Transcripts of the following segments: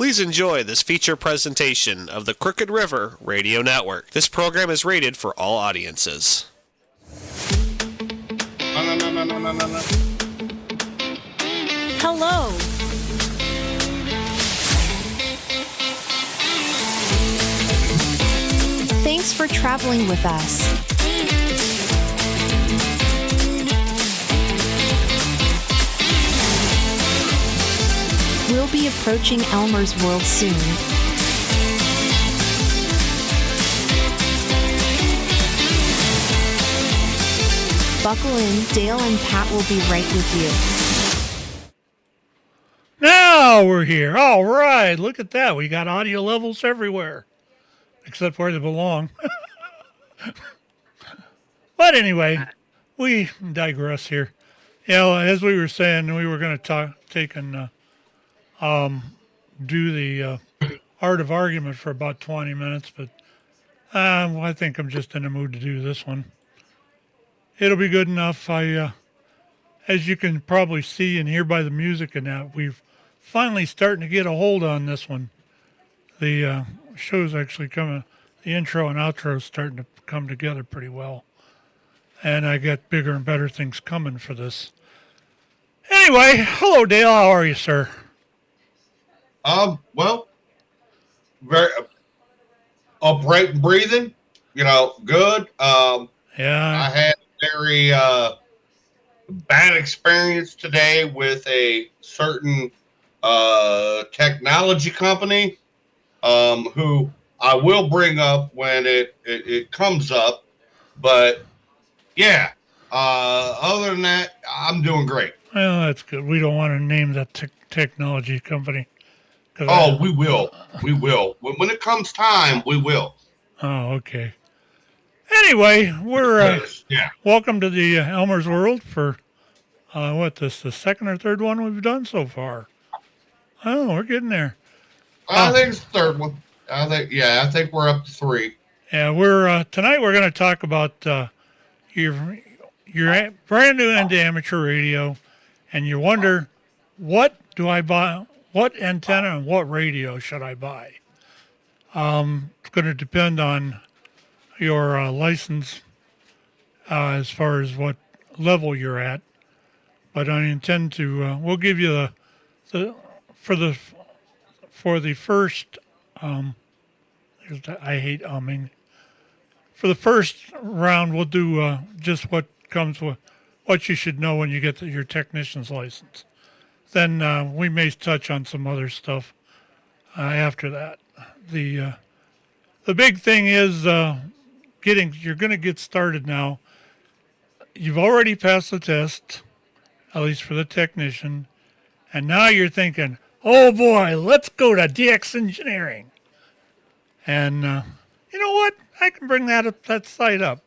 Please enjoy this feature presentation of the Crooked River Radio Network. This program is rated for all audiences. Hello. Thanks for traveling with us. We'll be approaching Elmer's world soon. Buckle in, Dale and Pat will be right with you. Now we're here. All right, look at that. We got audio levels everywhere, except where they belong. But anyway, we digress here. As we were saying, we were going to take and do the art of argument for about 20 minutes, but I think I'm just in the mood to do this one. It'll be good enough. As you can probably see and hear by the music and that, we've finally starting to get a hold on this one. The show's actually coming, the intro and outro is starting to come together pretty well. And I got bigger and better things coming for this. Anyway, hello Dale, how are you, sir? Well, very upright and breathing, good. Yeah. I had a very bad experience today with a certain technology company who I will bring up when it comes up. But, yeah, other than that, I'm doing great. Well, that's good. We don't want to name that technology company. Oh, we will. We will. When it comes time, we will. Oh, okay. Anyway, we're welcome to the Elmer's World for the second or third one we've done so far. Oh, we're getting there. I think it's the third one. I think we're up to 3. Yeah, we're tonight we're going to talk about your brand new into amateur radio, and you wonder, what do I buy? What antenna and what radio should I buy? It's going to depend on your license as far as what level you're at. But I intend to, we'll give you for the first, I hate umming. For the first round, we'll do just what comes with what you should know when you get your technician's license. Then we may touch on some other stuff after that. The big thing is you're going to get started now. You've already passed the test, at least for the technician, and now you're thinking, oh boy, let's go to DX Engineering. And you know what? I can bring that site up.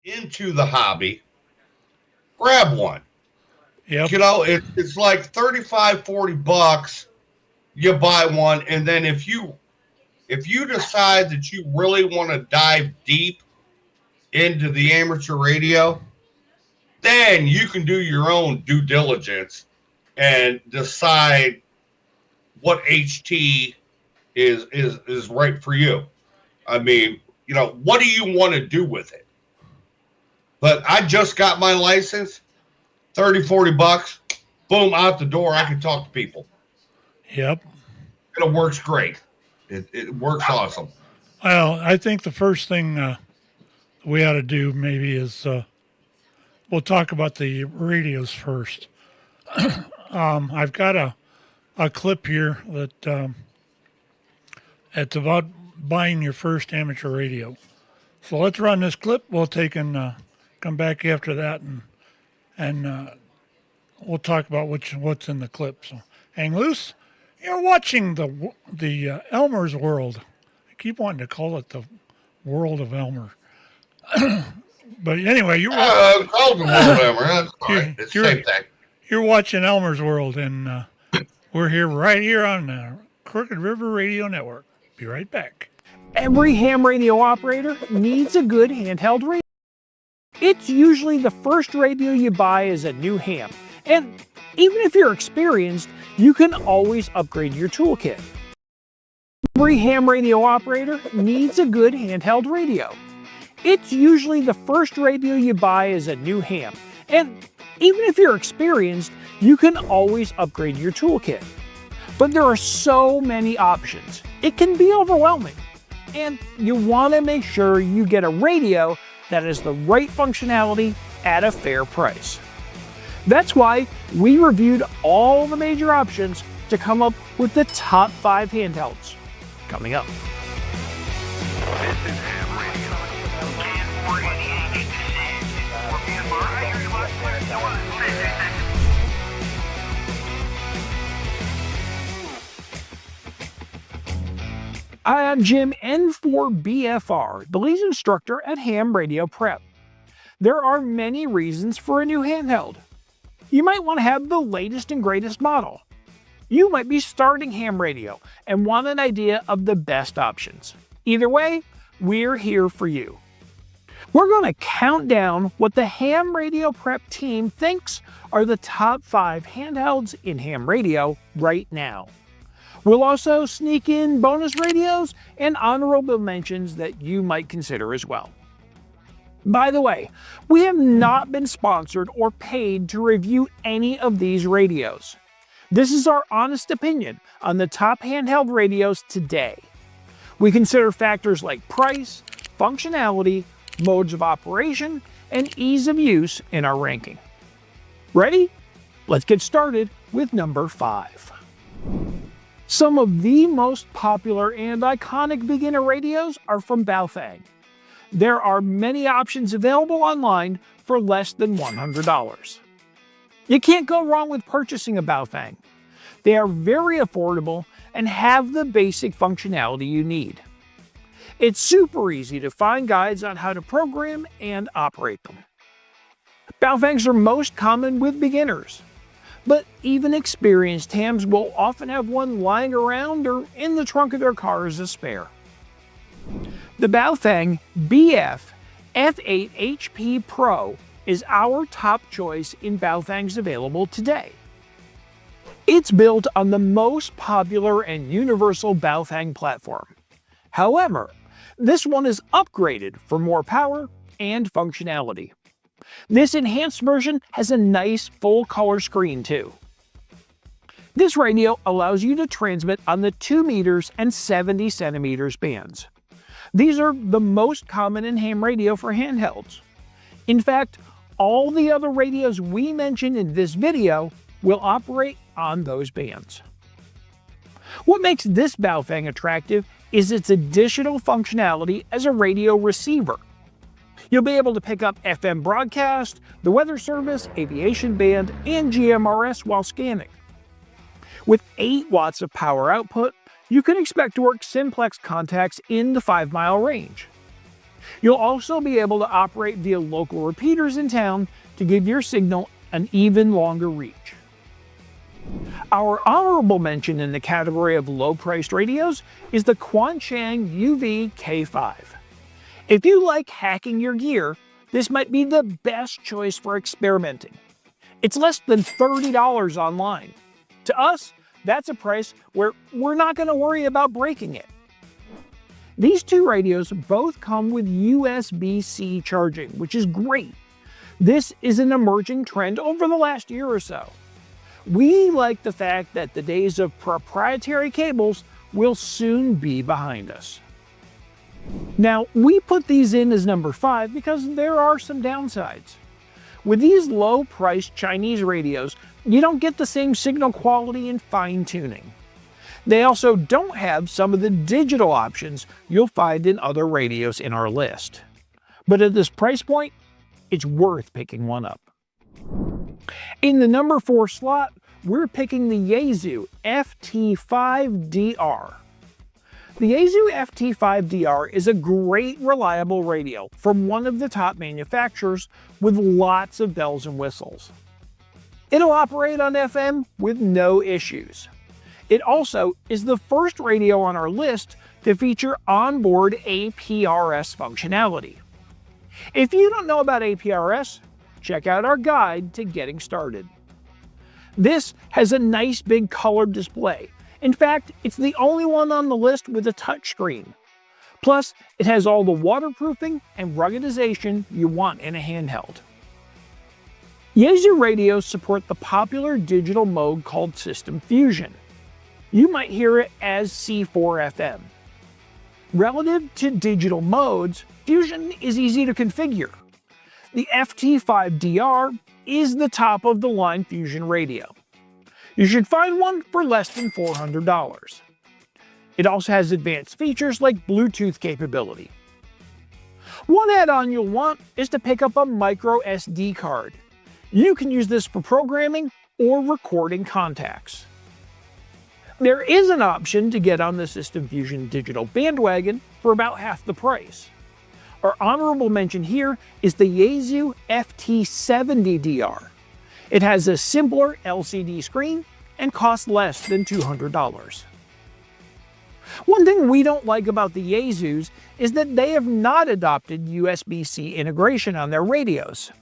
into the hobby, grab one. Yep. You know, it's like 35, 40 bucks. You buy one, and then if you decide that you really want to dive deep into the amateur radio, then you can do your own due diligence and decide what HT is right for you. I mean, you know, what do you want to do with it? But I just got my license, 30, 40 bucks, boom, out the door. I can talk to people. Yep. It works great. It works awesome. Well, I think the first thing we ought to do maybe is we'll talk about the radios first. I've got a clip here that it's about buying your first amateur radio. So let's run this clip. We'll take and come back after that, and we'll talk about what's in the clip. So hang loose. You're watching the Elmer's World. I keep wanting to call it the World of Elmer. But anyway, call the World of Elmer. That's all right. It's the same thing. You're watching Elmer's World, and we're right here on the Crooked River Radio Network. Be right back. Every ham radio operator needs a good handheld radio. It's usually the first radio you buy as a new ham, and even if you're experienced, you can always upgrade your toolkit. Every ham radio operator needs a good handheld radio. It's usually the first radio you buy as a new ham, and even if you're experienced, you can always upgrade your toolkit. But there are so many options, it can be overwhelming. And you want to make sure you get a radio that has the right functionality at a fair price. That's why we reviewed all the major options to come up with the top 5 handhelds. Coming up. I'm Jim N4BFR, the lead instructor at Ham Radio Prep. There are many reasons for a new handheld. You might want to have the latest and greatest model. You might be starting ham radio and want an idea of the best options. Either way, we're here for you. We're going to count down what the Ham Radio Prep team thinks are the top 5 handhelds in ham radio right now. We'll also sneak in bonus radios and honorable mentions that you might consider as well. By the way, we have not been sponsored or paid to review any of these radios. This is our honest opinion on the top handheld radios today. We consider factors like price, functionality, modes of operation, and ease of use in our ranking. Ready? Let's get started with number 5. Some of the most popular and iconic beginner radios are from Baofeng. There are many options available online for less than $100. You can't go wrong with purchasing a Baofeng. They are very affordable and have the basic functionality you need. It's super easy to find guides on how to program and operate them. Baofengs are most common with beginners, but even experienced hams will often have one lying around or in the trunk of their car as a spare. The Baofeng BF F8 HP Pro is our top choice in Baofengs available today. It's built on the most popular and universal Baofeng platform. However, this one is upgraded for more power and functionality. This enhanced version has a nice full-color screen too. This radio allows you to transmit on the 2 meters and 70 centimeters bands. These are the most common in ham radio for handhelds. In fact, all the other radios we mentioned in this video will operate on those bands. What makes this Baofeng attractive is its additional functionality as a radio receiver. You'll be able to pick up FM broadcast, the weather service, aviation band, and GMRS while scanning. With 8 watts of power output, you can expect to work simplex contacts in the 5-mile range. You'll also be able to operate via local repeaters in town to give your signal an even longer reach. Our honorable mention in the category of low-priced radios is the Quanchang UV K5. If you like hacking your gear, this might be the best choice for experimenting. It's less than $30 online. To us, that's a price where we're not going to worry about breaking it. These two radios both come with USB-C charging, which is great. This is an emerging trend over the last year or so. We like the fact that the days of proprietary cables will soon be behind us. Now, we put these in as number 5 because there are some downsides. With these low-priced Chinese radios, you don't get the same signal quality and fine-tuning. They also don't have some of the digital options you'll find in other radios in our list. But at this price point, it's worth picking one up. In the number 4 slot, we're picking the Yaesu FT5DR. The Yaesu FT5DR is a great, reliable radio from one of the top manufacturers with lots of bells and whistles. It'll operate on FM with no issues. It also is the first radio on our list to feature onboard APRS functionality. If you don't know about APRS, check out our guide to getting started. This has a nice big colored display. In fact, it's the only one on the list with a touchscreen. Plus, it has all the waterproofing and ruggedization you want in a handheld. Yaesu radios support the popular digital mode called System Fusion. You might hear it as C4FM. Relative to digital modes, Fusion is easy to configure. The FT5DR is the top of the line Fusion radio. You should find one for less than $400. It also has advanced features like Bluetooth capability. One add-on you'll want is to pick up a micro SD card. You can use this for programming or recording contacts. There is an option to get on the System Fusion digital bandwagon for about half the price. Our honorable mention here is the Yaesu FT70DR. It has a simpler LCD screen and costs less than $200. One thing we don't like about the Yaesus is that they have not adopted USB-C integration on their radios.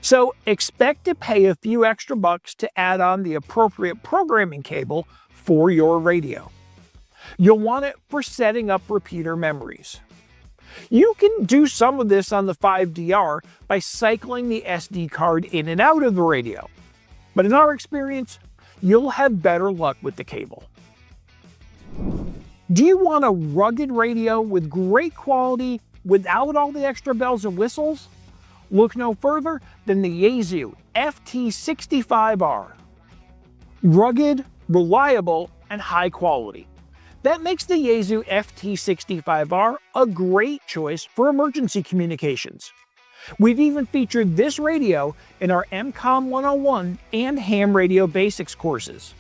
So expect to pay a few extra bucks to add on the appropriate programming cable for your radio. You'll want it for setting up repeater memories. You can do some of this on the 5DR by cycling the SD card in and out of the radio. But in our experience, you'll have better luck with the cable. Do you want a rugged radio with great quality without all the extra bells and whistles? Look no further than the Yaesu FT65R. Rugged, reliable, and high quality. That makes the Yaesu FT65R a great choice for emergency communications. We've even featured this radio in our MCOM 101 and Ham Radio Basics courses.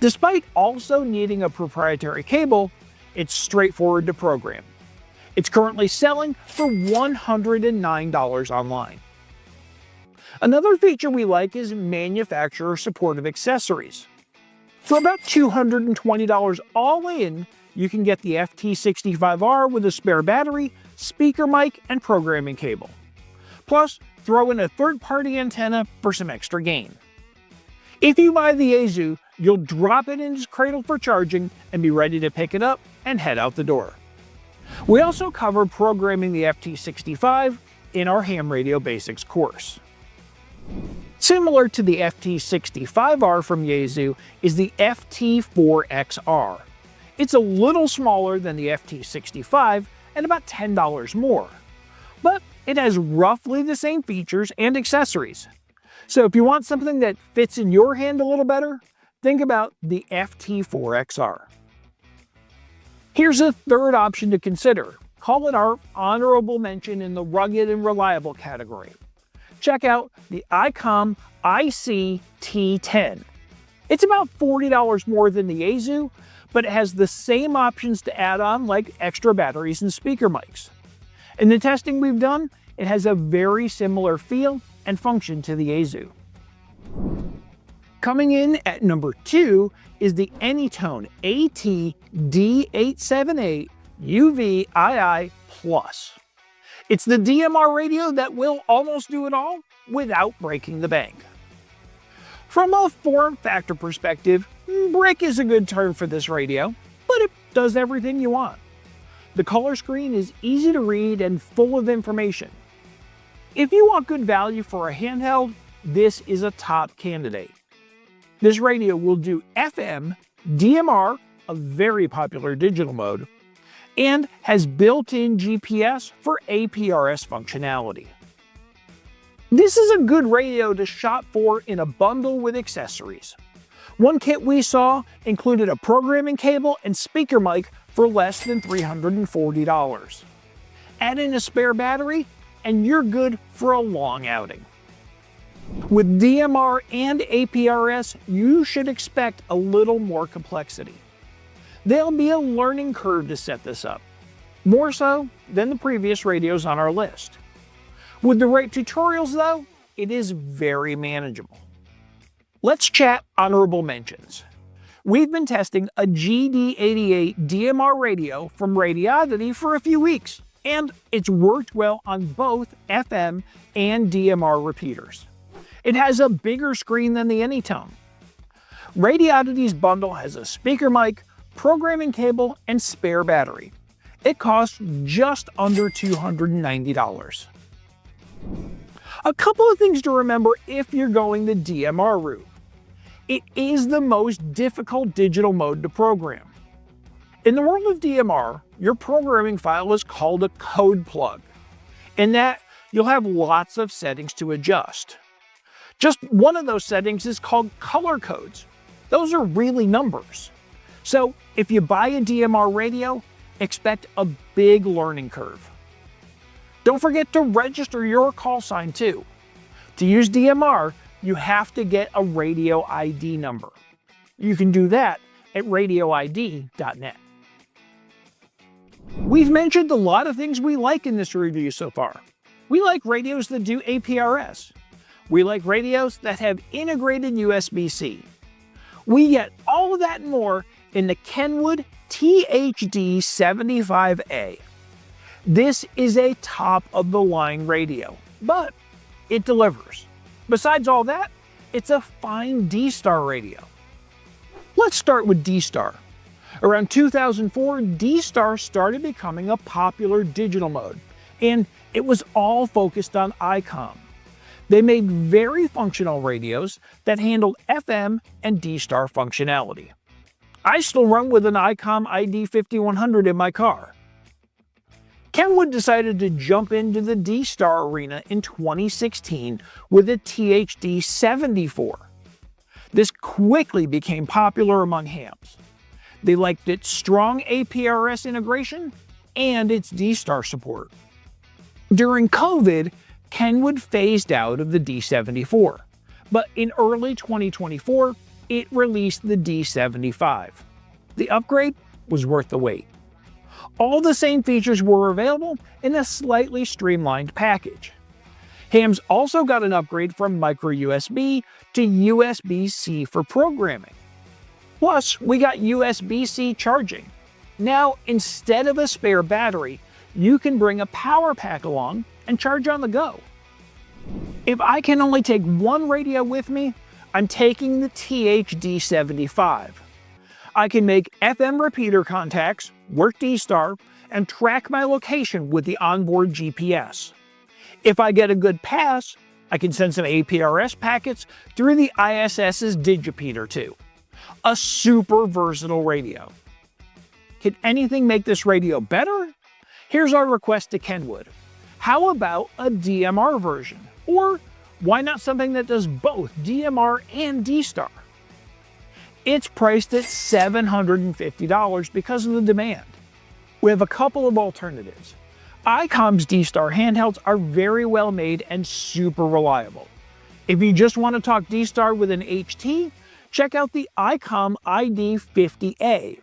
Despite also needing a proprietary cable, it's straightforward to program. It's currently selling for $109 online. Another feature we like is manufacturer supportive accessories. For about $220 all in, you can get the FT65R with a spare battery, speaker mic, and programming cable. Plus, throw in a third-party antenna for some extra gain. If you buy the Yaesu, you'll drop it in its cradle for charging and be ready to pick it up and head out the door. We also cover programming the FT65 in our Ham Radio Basics course. Similar to the FT65R from Yaesu is the FT4XR. It's a little smaller than the FT65 and about $10 more, but it has roughly the same features and accessories. So if you want something that fits in your hand a little better, think about the FT4XR. Here's a third option to consider. Call it our honorable mention in the rugged and reliable category. Check out the ICOM IC-T10. It's about $40 more than the Yaesu, but it has the same options to add on like extra batteries and speaker mics. In the testing we've done, it has a very similar feel and function to the Azu. Coming in at number 2 is the Anytone AT-D878 UV-II Plus. It's the DMR radio that will almost do it all without breaking the bank. From a form factor perspective, brick is a good term for this radio, but it does everything you want. The color screen is easy to read and full of information. If you want good value for a handheld, this is a top candidate. This radio will do FM, DMR, a very popular digital mode, and has built-in GPS for APRS functionality. This is a good radio to shop for in a bundle with accessories. One kit we saw included a programming cable and speaker mic for less than $340. Add in a spare battery, and you're good for a long outing. With DMR and APRS, you should expect a little more complexity. There'll be a learning curve to set this up, more so than the previous radios on our list. With the right tutorials though, it is very manageable. Let's chat honorable mentions. We've been testing a GD88 DMR radio from Radioddity for a few weeks, and it's worked well on both FM and DMR repeaters. It has a bigger screen than the Anytone. Radioddity's bundle has a speaker mic, programming cable, and spare battery. It costs just under $290. A couple of things to remember if you're going the DMR route. It is the most difficult digital mode to program. In the world of DMR, your programming file is called a code plug. In that, you'll have lots of settings to adjust. Just one of those settings is called color codes. Those are really numbers. So if you buy a DMR radio, expect a big learning curve. Don't forget to register your call sign too. To use DMR, you have to get a radio ID number. You can do that at radioid.net. We've mentioned a lot of things we like in this review so far. We like radios that do APRS. We like radios that have integrated USB-C. We get all of that and more in the Kenwood THD75A. This is a top-of-the-line radio, but it delivers. Besides all that, it's a fine D-Star radio. Let's start with D-Star. Around 2004, D-Star started becoming a popular digital mode, and it was all focused on ICOM. They made very functional radios that handled FM and D-Star functionality. I still run with an ICOM ID5100 in my car. Kenwood decided to jump into the D-Star arena in 2016 with a THD74. This quickly became popular among hams. They liked its strong APRS integration and its D-Star support. During COVID, Kenwood phased out of the D74, but in early 2024, it released the D75. The upgrade was worth the wait. All the same features were available in a slightly streamlined package. Hams also got an upgrade from micro USB to USB-C for programming. Plus, we got USB-C charging. Now, instead of a spare battery, you can bring a power pack along and charge on the go. If I can only take one radio with me, I'm taking the THD75. I can make FM repeater contacts, work D-Star, and track my location with the onboard GPS. If I get a good pass, I can send some APRS packets through the ISS's Digipeater too. A super versatile radio. Can anything make this radio better? Here's our request to Kenwood. How about a DMR version? Or why not something that does both DMR and D-Star? It's priced at $750 because of the demand. We have a couple of alternatives. ICOM's D-Star handhelds are very well made and super reliable. If you just want to talk D-Star with an HT, check out the ICOM ID50A.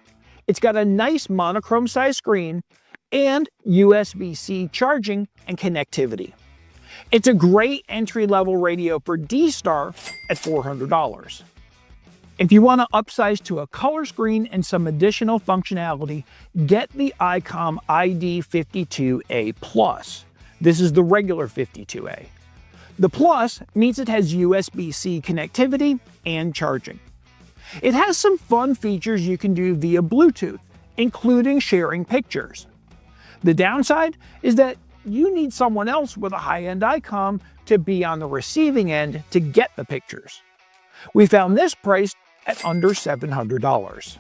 It's got a nice monochrome size screen and USB-C charging and connectivity. It's a great entry-level radio for D-Star at $400. If you want to upsize to a color screen and some additional functionality, get the ICOM ID52A Plus. This is the regular 52A. The Plus means it has USB-C connectivity and charging. It has some fun features you can do via Bluetooth, including sharing pictures. The downside is that you need someone else with a high-end ICOM to be on the receiving end to get the pictures. We found this priced at under $700.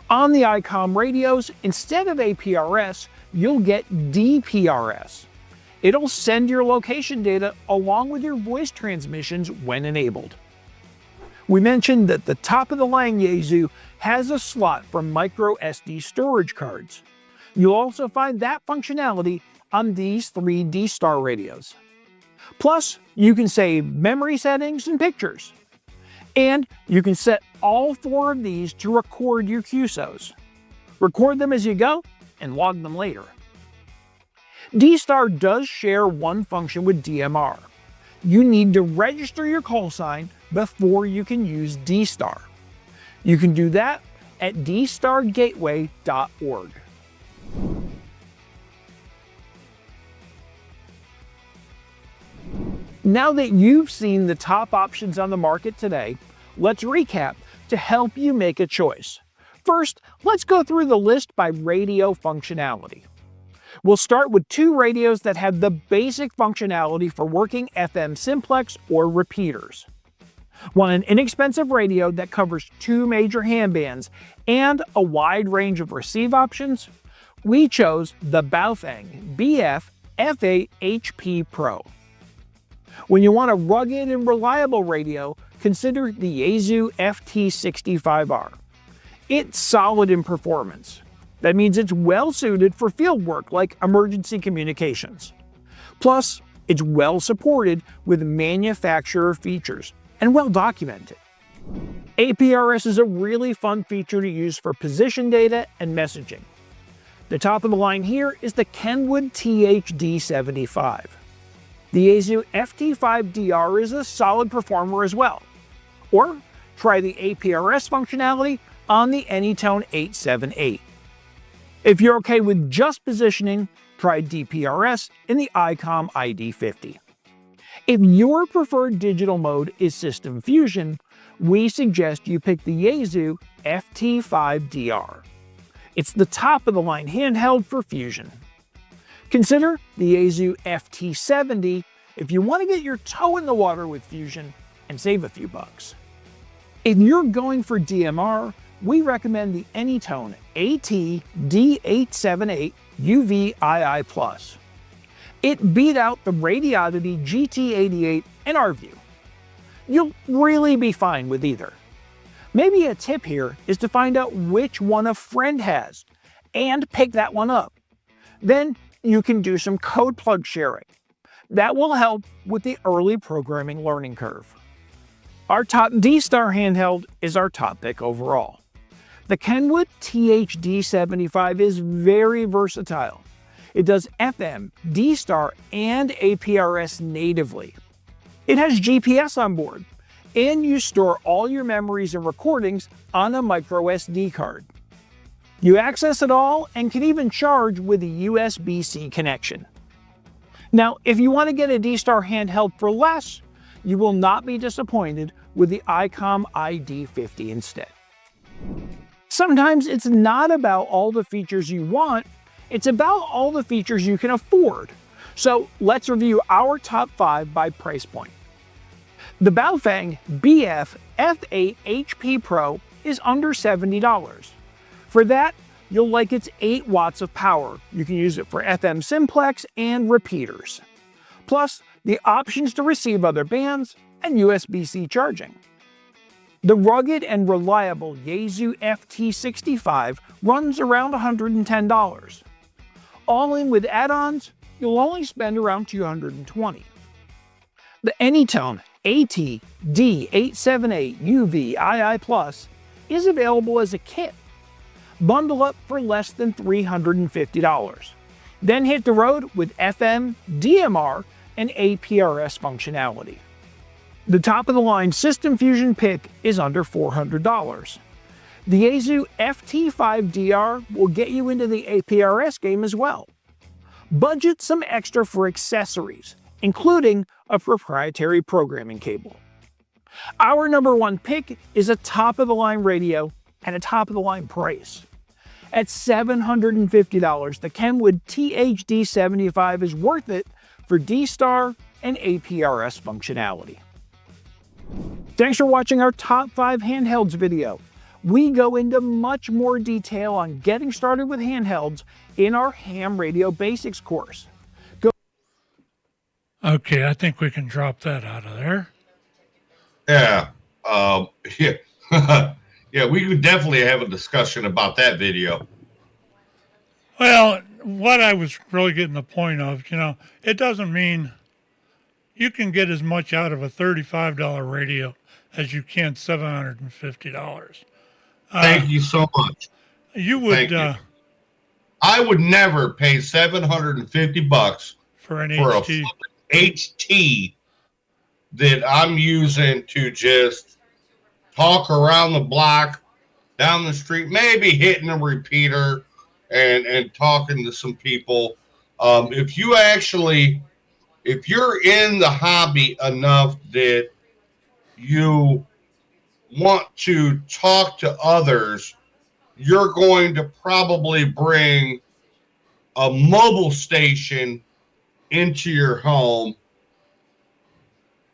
On the ICOM radios, instead of APRS, you'll get DPRS. It'll send your location data along with your voice transmissions when enabled. We mentioned that the top-of-the-line Yaesu has a slot for micro SD storage cards. You'll also find that functionality on these 3 D-Star radios. Plus, you can save memory settings and pictures. And you can set all 4 of these to record your QSOs. Record them as you go and log them later. D-Star does share one function with DMR. You need to register your call sign before you can use D-Star. You can do that at dstargateway.org. Now that you've seen the top options on the market today, let's recap to help you make a choice. First, let's go through the list by radio functionality. We'll start with 2 radios that have the basic functionality for working FM simplex or repeaters. Want an inexpensive radio that covers 2 major handbands and a wide range of receive options? We chose the Baofeng BF F8 HP Pro. When you want a rugged and reliable radio, consider the Yaesu FT65R. It's solid in performance. That means it's well suited for field work like emergency communications. Plus, it's well supported with manufacturer features and well documented. APRS is a really fun feature to use for position data and messaging. The top of the line here is the Kenwood THD75. The Yaesu FT5DR is a solid performer as well. Or try the APRS functionality on the Anytone 878. If you're okay with just positioning, try DPRS in the ICOM ID50. If your preferred digital mode is System Fusion, we suggest you pick the Yaesu FT5DR. It's the top-of-the-line handheld for Fusion. Consider the Yaesu FT70 if you want to get your toe in the water with Fusion and save a few bucks. If you're going for DMR, we recommend the Anytone AT-D878 UV-II+. It beat out the Radioddity GT88 in our view. You'll really be fine with either. Maybe a tip here is to find out which one a friend has and pick that one up. Then you can do some code plug sharing. That will help with the early programming learning curve. Our top D-Star handheld is our top pick overall. The Kenwood THD75 is very versatile. It does FM, D-Star, and APRS natively. It has GPS on board, and you store all your memories and recordings on a micro SD card. You access it all and can even charge with a USB-C connection. Now, if you want to get a D-Star handheld for less, you will not be disappointed with the ICOM ID50 instead. Sometimes it's not about all the features you want, it's about all the features you can afford. So let's review our top 5 by price point. The Baofeng BF F8 HP Pro is under $70. For that, you'll like its 8 watts of power. You can use it for FM simplex and repeaters. Plus, the options to receive other bands and USB-C charging. The rugged and reliable Yaesu FT65 runs around $110. All in with add-ons, you'll only spend around $220. The Anytone AT-D878 UV-II+ is available as a kit. Bundle up for less than $350. Then hit the road with FM, DMR, and APRS functionality. The top-of-the-line System Fusion pick is under $400. The Yaesu FT5DR will get you into the APRS game as well. Budget some extra for accessories, including a proprietary programming cable. Our number one pick is a top-of-the-line radio at a top-of-the-line price. At $750, the Kenwood THD75 is worth it for D-Star and APRS functionality. Thanks for watching our top 5 handhelds video. We go into much more detail on getting started with handhelds in our ham radio basics course. Okay, I think we can drop that out of there. Yeah. Yeah. Yeah, we could definitely have a discussion about that video. Well, what I was really getting the point of, it doesn't mean you can get as much out of a $35 radio as you can $750. Thank you so much. You would. I would never pay $750 for an for HT. a HT that I'm using to just talk around the block, down the street, maybe hitting a repeater and talking to some people. If you're in the hobby enough that you want to talk to others, you're going to probably bring a mobile station into your home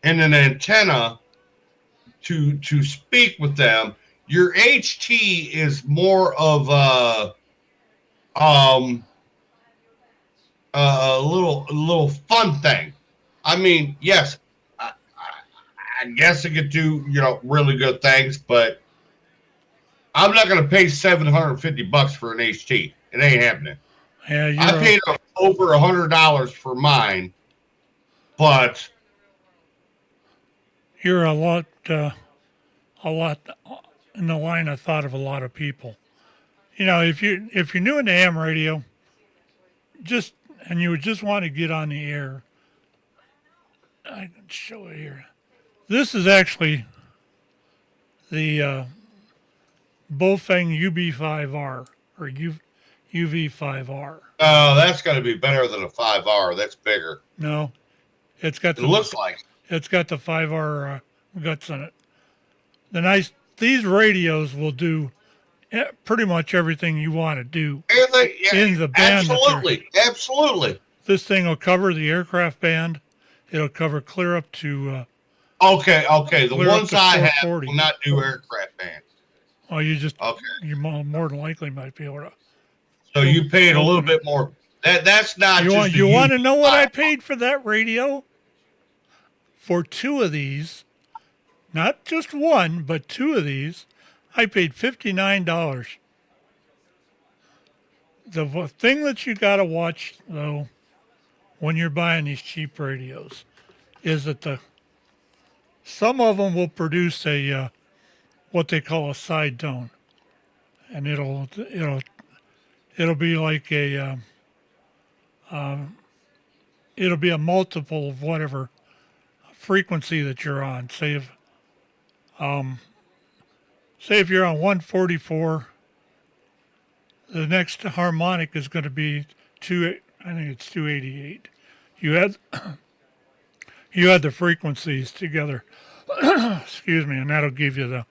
and an antenna to speak with them. Your HT is more of a little fun thing. I mean, yes, I guess it could do really good things, but I'm not going to pay $750 for an HT. It ain't happening. Yeah, I paid over $100 for mine, but you're a lot in the line of thought of a lot of people. If you're new into ham radio, and you would just want to get on the air, I can show it here. This is actually the Bofeng UB5R or UV5R. Oh, that's got to be better than a 5R. That's bigger. No, it looks like it's got the 5R guts in it. These radios will do pretty much everything you want to do in the band. Absolutely. This thing will cover the aircraft band. It'll cover clear up to. Okay. The ones I have will not do aircraft bands. Oh, you more than likely might be able to. So you paid a little bit more. That's not. You want to know what I paid for that radio? For 2 of these, not just one, but 2 of these, I paid $59. The thing that you got to watch, though, when you're buying these cheap radios, is that some of them will produce a what they call a side tone, and it'll be like it'll be a multiple of whatever frequency that you're on. Say if you're on 144, the next harmonic is going to be I think it's 288. You had the frequencies together. Excuse me, and that'll give you the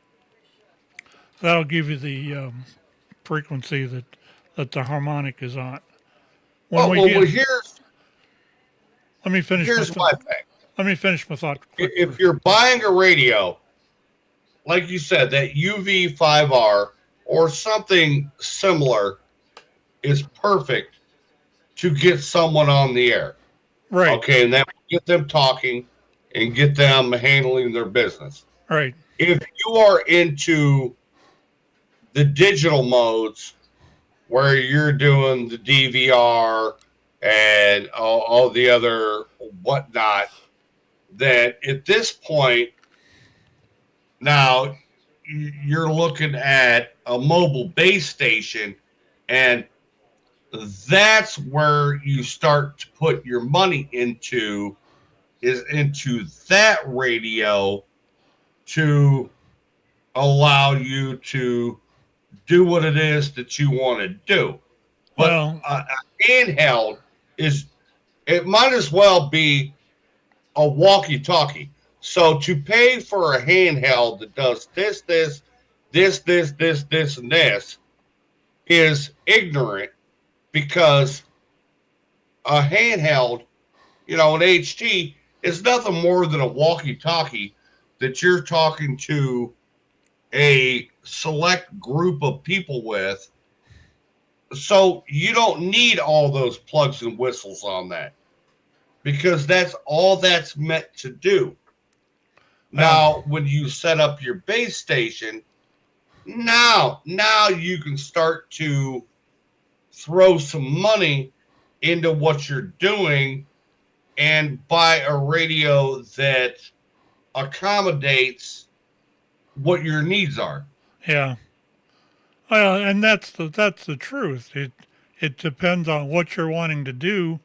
frequency that the harmonic is on. Let me finish. Here's my thing. Let me finish my thought. If you're buying a radio, like you said, that UV5R or something similar is perfect to get someone on the air. Right. Okay, and that will get them talking and get them handling their business. Right. If you are into the digital modes where you're doing the DVR and all the other whatnot, that at this point, now, you're looking at a mobile base station, and that's where you start to put your money into, is into that radio to allow you to do what it is that you want to do. But Well, a handheld is, it might as well be a walkie-talkie. So to pay for a handheld that does this, and this is ignorant, because a handheld, an HT is nothing more than a walkie-talkie that you're talking to a select group of people with. So you don't need all those plugs and whistles on that, because that's all that's meant to do. Now, when you set up your base station, now you can start to throw some money into what you're doing and buy a radio that accommodates what your needs are. yeah. Well, and that's the truth. It depends on what you're wanting to do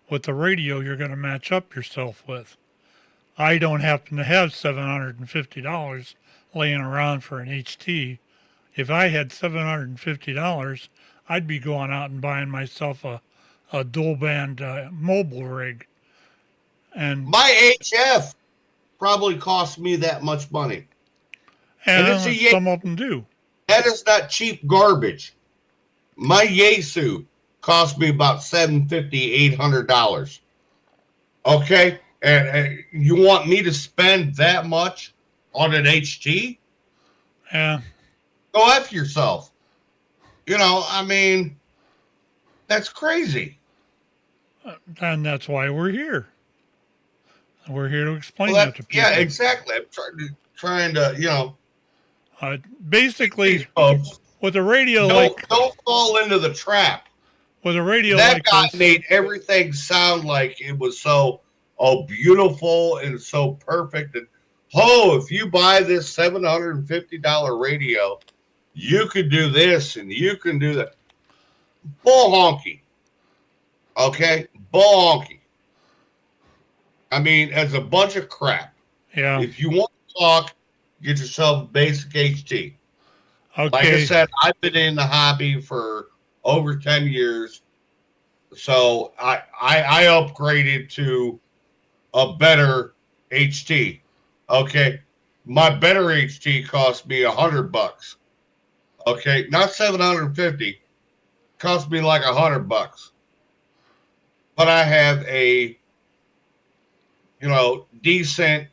with the radio you're going to match up yourself with. I don't happen to have $750 laying around for an HT. If I had $750, I'd be going out and buying myself a dual band mobile rig. And My HF probably cost me that much money. And it's some of them do. That is not cheap garbage. My Yaesu cost me about $750, $800. Okay? And you want me to spend that much on an HT? Yeah. Go F yourself. That's crazy. And that's why we're here. We're here to explain Well, that to people. yeah, exactly. I'm trying to basically, folks, with a radio don't fall into the trap. with a radio That like guy this, made everything sound like it was so beautiful and so perfect. And if you buy this $750 radio, you can do this and you can do that. Bull honky. Okay? Bull honky. I mean, as a bunch of crap. yeah. If you want to talk, get yourself a basic HT. Okay. Like I said, I've been in the hobby for over 10 years. So I upgraded to a better HT. Okay. My better HT cost me $100. Okay. Not 750. Cost me like $100. But I have a, decent,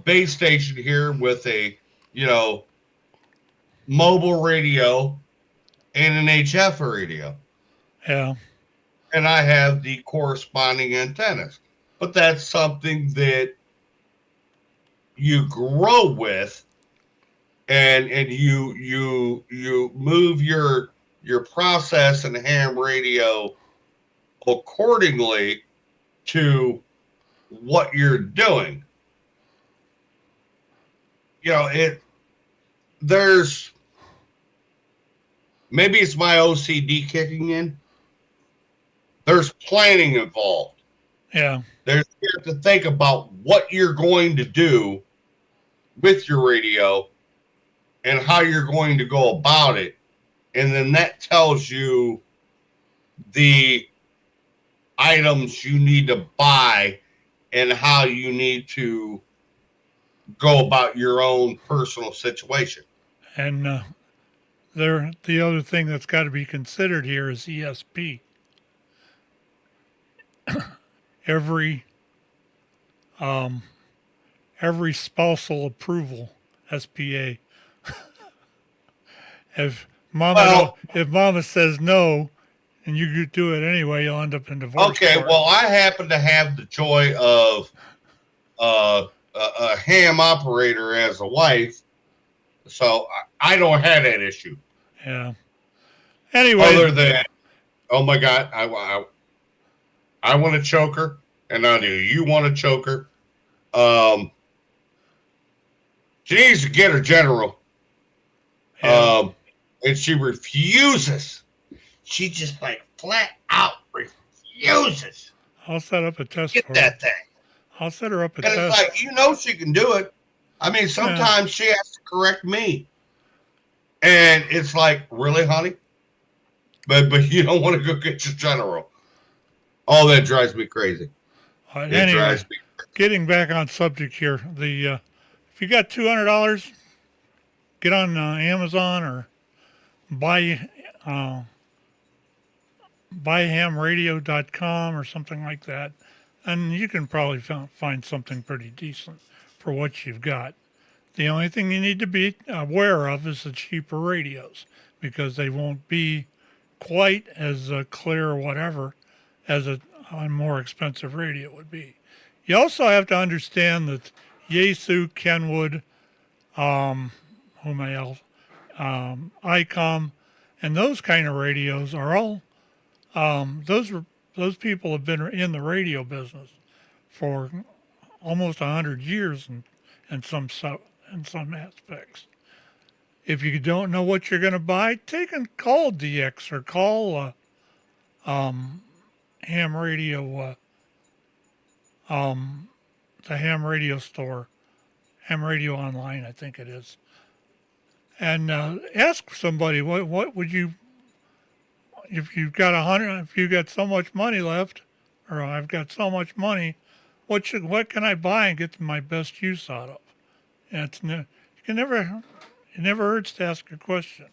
base station here with a, mobile radio and an HF radio. Yeah. And I have the corresponding antennas. But that's something that you grow with, and you move your process and ham radio accordingly to what you're doing. There's, maybe it's my OCD kicking in. There's planning involved. Yeah. You have to think about what you're going to do with your radio and how you're going to go about it. And then that tells you the items you need to buy and how you need to go about your own personal situation. And the other thing that's got to be considered here is ESP. Every spousal approval, SPA. If mama says no, and you do it anyway, you'll end up in divorce. Okay, court. well, I happen to have the joy of a ham operator as a wife, so I don't have that issue. Yeah. Anyway, Other than, oh my God, I want a choker, and I do. You want a choker. She needs to get her general. Yeah. And she refuses. She just like flat out refuses. I'll set up a test Get for that her. thing. I'll set her up a And test. it's like, she can do it. I mean, sometimes she has to correct me. And it's like, really, honey? But you don't want to go get your general. Oh, that drives me crazy. Anyway, getting back on subject here, if you got $200, get on Amazon or buyhamradio.com or something like that, and you can probably find something pretty decent for what you've got. The only thing you need to be aware of is the cheaper radios, because they won't be quite as clear or whatever as a more expensive radio would be. You also have to understand that Yaesu, Kenwood, ICOM, and those kind of radios are all those people have been in the radio business for almost 100 years in some aspects. If you don't know what you're going to buy, take and call DX or call Ham Radio, the Ham Radio store, Ham Radio Online, I think it is, and ask somebody what would you, if you've got if you got so much money left, or I've got so much money, what can I buy and get my best use out of? And it never hurts to ask a question.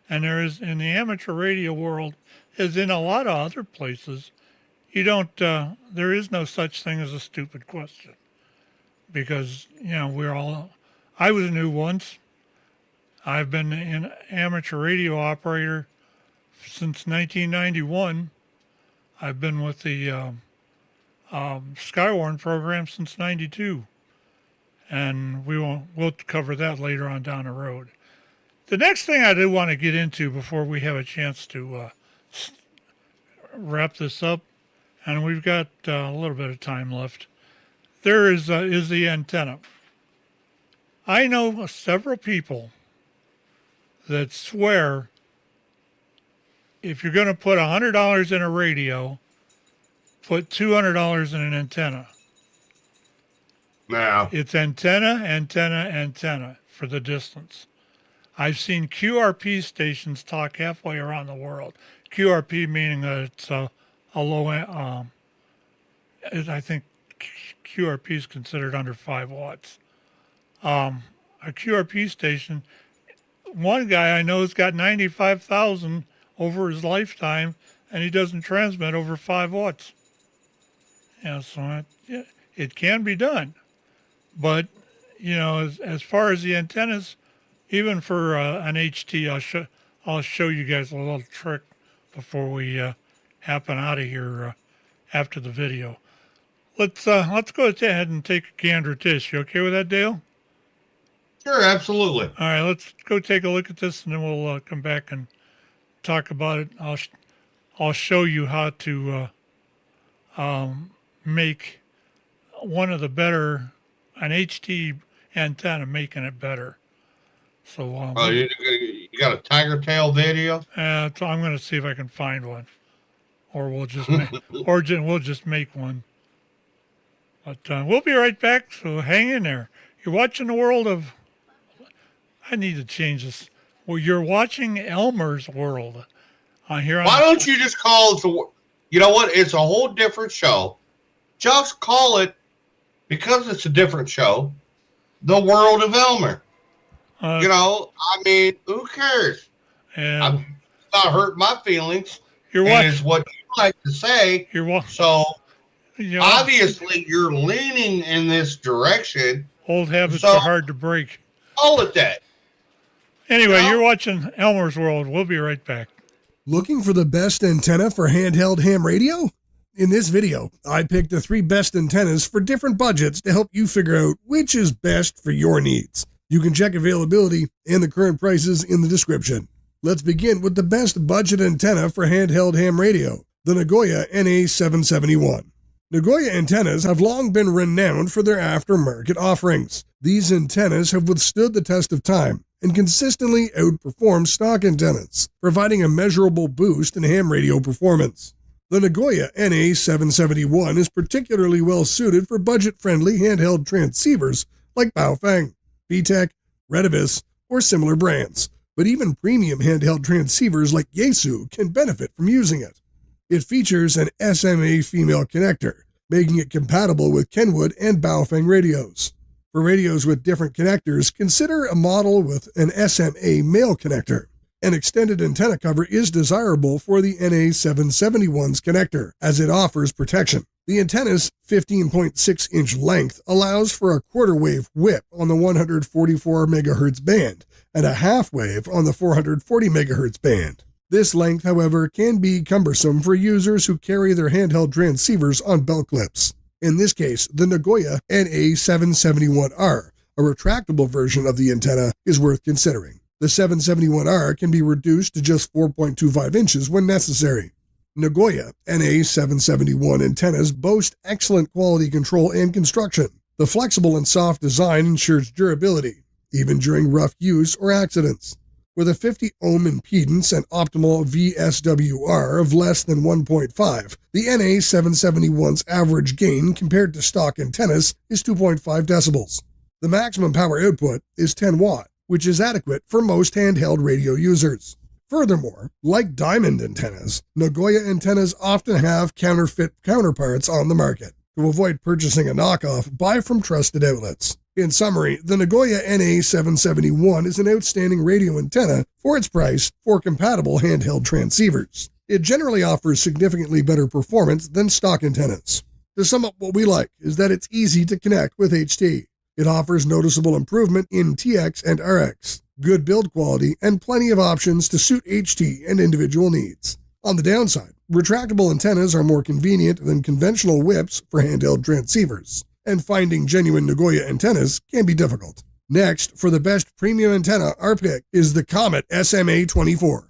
And there is, in the amateur radio world, as in a lot of other places, there is no such thing as a stupid question. Because, I was new once. I've been an amateur radio operator since 1991. I've been with the Skywarn program since 92. And we'll cover that later on down the road. The next thing I do want to get into before we have a chance to wrap this up, and we've got a little bit of time left, there is the antenna. I know several people that swear if you're going to put $100 in a radio, put $200 in an antenna. Now, It's antenna for the distance. I've seen QRP stations talk halfway around the world. QRP meaning that it's a low, I think QRP is considered under 5 watts. A QRP station, one guy I know has got 95,000 over his lifetime, and he doesn't transmit over 5 watts. So it can be done. But, as far as the antennas, even for an HT, I'll show you guys a little trick before we happen out of here after the video. Let's go ahead and take a gander at this. You okay with that, Dale? sure, absolutely. All right, let's go take a look at this, and then we'll come back and talk about it. I'll show you how to make one of the better, an HT antenna, making it better. So You got a tiger tail video? so I'm going to see if I can find one, or we'll just we'll just make one. But we'll be right back. So hang in there. You're watching the world of. I need to change this. Well, you're watching Elmer's World on here. Why don't you just call it you know what? It's a whole different show. Just call it, because it's a different show, The World of Elmer. I mean, who cares? And It's not hurt my feelings. you're And watching. it's what you like to say. So obviously you're leaning in this direction. Old habits so- are hard to break. Call it that. Anyway, No. you're watching Elmer's World. We'll be right back. Looking for the best antenna for handheld ham radio? In this video, I picked the 3 best antennas for different budgets to help you figure out which is best for your needs. You can check availability and the current prices in the description. Let's begin with the best budget antenna for handheld ham radio, the Nagoya NA771. Nagoya antennas have long been renowned for their aftermarket offerings. These antennas have withstood the test of time and consistently outperform stock antennas, providing a measurable boost in ham radio performance. The Nagoya NA771 is particularly well suited for budget-friendly handheld transceivers like Baofeng, VTech, Redibus, or similar brands, but even premium handheld transceivers like Yaesu can benefit from using it. It features an SMA female connector, making it compatible with Kenwood and Baofeng radios. For radios with different connectors, consider a model with an SMA male connector. An extended antenna cover is desirable for the NA771's connector, as it offers protection. The antenna's 15.6-inch length allows for a quarter-wave whip on the 144 MHz band and a half-wave on the 440 MHz band. This length, however, can be cumbersome for users who carry their handheld transceivers on belt clips. In this case, the Nagoya NA771R, a retractable version of the antenna, is worth considering. The 771R can be reduced to just 4.25 inches when necessary. Nagoya NA771 antennas boast excellent quality control and construction. The flexible and soft design ensures durability, even during rough use or accidents. With a 50 ohm impedance and optimal VSWR of less than 1.5, the NA771's average gain compared to stock antennas is 2.5 decibels. The maximum power output is 10 watt, which is adequate for most handheld radio users. Furthermore, like diamond antennas, Nagoya antennas often have counterfeit counterparts on the market. To avoid purchasing a knockoff, buy from trusted outlets. In summary, the Nagoya NA771 is an outstanding radio antenna for its price for compatible handheld transceivers. It generally offers significantly better performance than stock antennas. To sum up, what we like is that it's easy to connect with HT. It offers noticeable improvement in TX and RX, good build quality, and plenty of options to suit HT and individual needs. On the downside, retractable antennas are more convenient than conventional whips for handheld transceivers, and finding genuine Nagoya antennas can be difficult. Next, for the best premium antenna, our pick is the Comet SMA-24.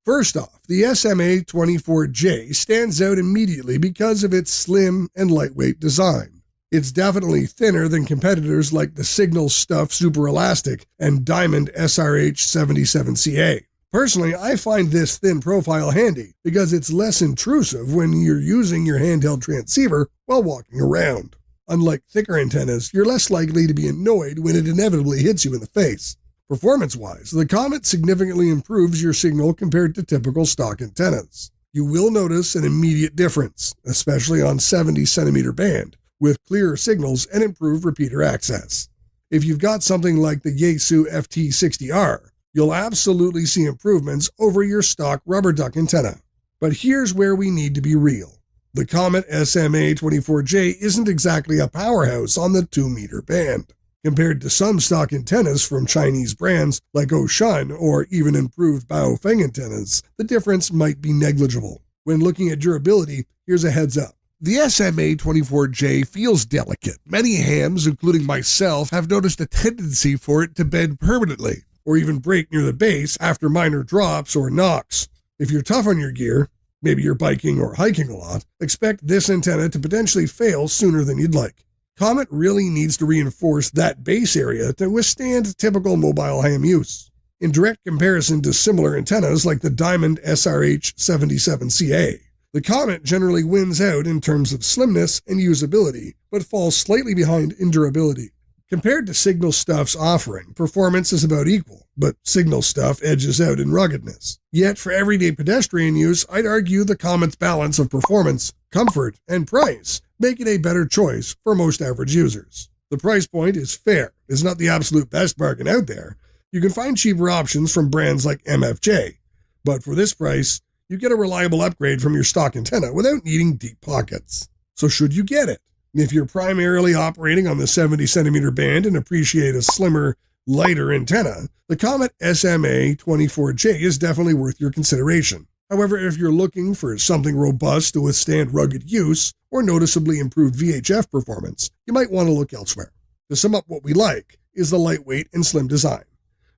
First off, the SMA-24J stands out immediately because of its slim and lightweight design. It's definitely thinner than competitors like the Signal Stuff Super Elastic and Diamond SRH77CA. Personally, I find this thin profile handy because it's less intrusive when you're using your handheld transceiver while walking around. Unlike thicker antennas, you're less likely to be annoyed when it inevitably hits you in the face. Performance-wise, the Comet significantly improves your signal compared to typical stock antennas. You will notice an immediate difference, especially on 70cm band, with clearer signals and improved repeater access. If you've got something like the Yaesu FT60R, you'll absolutely see improvements over your stock rubber duck antenna. But here's where we need to be real. The Comet SMA-24J isn't exactly a powerhouse on the 2-meter band. Compared to some stock antennas from Chinese brands like Oshun or even improved Baofeng antennas, the difference might be negligible. When looking at durability, here's a heads up. The SMA-24J feels delicate. Many hams, including myself, have noticed a tendency for it to bend permanently, or even break near the base after minor drops or knocks. If you're tough on your gear, maybe you're biking or hiking a lot, expect this antenna to potentially fail sooner than you'd like. Comet really needs to reinforce that base area to withstand typical mobile ham use. In direct comparison to similar antennas like the Diamond SRH77CA, the Comet generally wins out in terms of slimness and usability, but falls slightly behind in durability. Compared to Signal Stuff's offering, performance is about equal, but Signal Stuff edges out in ruggedness. Yet for everyday pedestrian use, I'd argue the Comet's balance of performance, comfort, and price make it a better choice for most average users. The price point is fair. It's not the absolute best bargain out there. You can find cheaper options from brands like MFJ, but for this price, you get a reliable upgrade from your stock antenna without needing deep pockets. So should you get it? If you're primarily operating on the 70cm band and appreciate a slimmer, lighter antenna, the Comet SMA-24J is definitely worth your consideration. However, if you're looking for something robust to withstand rugged use or noticeably improved VHF performance, you might want to look elsewhere. To sum up, what we like is the lightweight and slim design,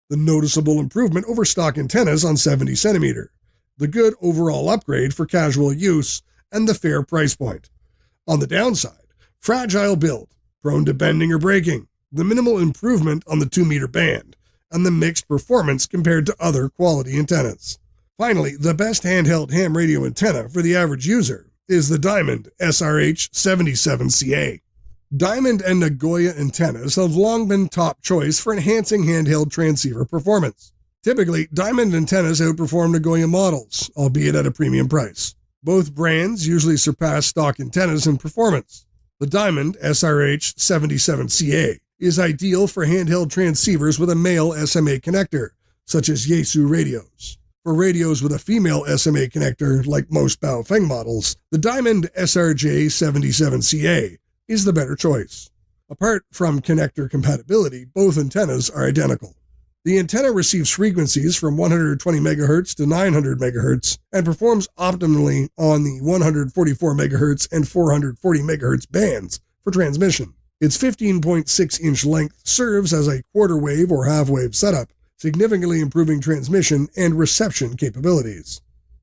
the noticeable improvement over stock antennas on 70cm, the good overall upgrade for casual use, and the fair price point. On the downside, fragile build, prone to bending or breaking, the minimal improvement on the 2-meter band, and the mixed performance compared to other quality antennas. Finally, the best handheld ham radio antenna for the average user is the Diamond SRH77CA. Diamond and Nagoya antennas have long been top choice for enhancing handheld transceiver performance. Typically, Diamond antennas outperform Nagoya models, albeit at a premium price. Both brands usually surpass stock antennas in performance. The Diamond SRH77CA is ideal for handheld transceivers with a male SMA connector, such as Yaesu radios. For radios with a female SMA connector, like most Baofeng models, the Diamond SRJ77CA is the better choice. Apart from connector compatibility, both antennas are identical. The antenna receives frequencies from 120 MHz to 900 MHz and performs optimally on the 144 MHz and 440 MHz bands for transmission. Its 15.6-inch length serves as a quarter-wave or half-wave setup, significantly improving transmission and reception capabilities.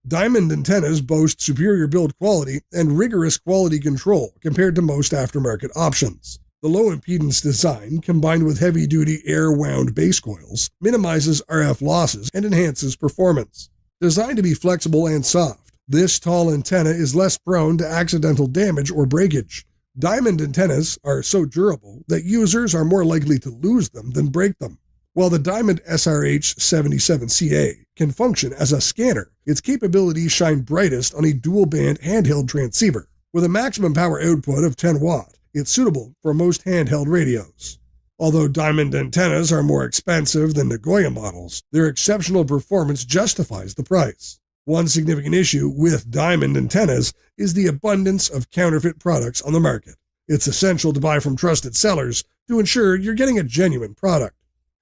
Diamond antennas boast superior build quality and rigorous quality control compared to most aftermarket options. The low-impedance design, combined with heavy-duty air-wound base coils, minimizes RF losses and enhances performance. Designed to be flexible and soft, this tall antenna is less prone to accidental damage or breakage. Diamond antennas are so durable that users are more likely to lose them than break them. While the Diamond SRH77CA can function as a scanner, its capabilities shine brightest on a dual-band handheld transceiver. With a maximum power output of 10 watt, it's suitable for most handheld radios. Although Diamond antennas are more expensive than Nagoya models, their exceptional performance justifies the price. One significant issue with Diamond antennas is the abundance of counterfeit products on the market. It's essential to buy from trusted sellers to ensure you're getting a genuine product.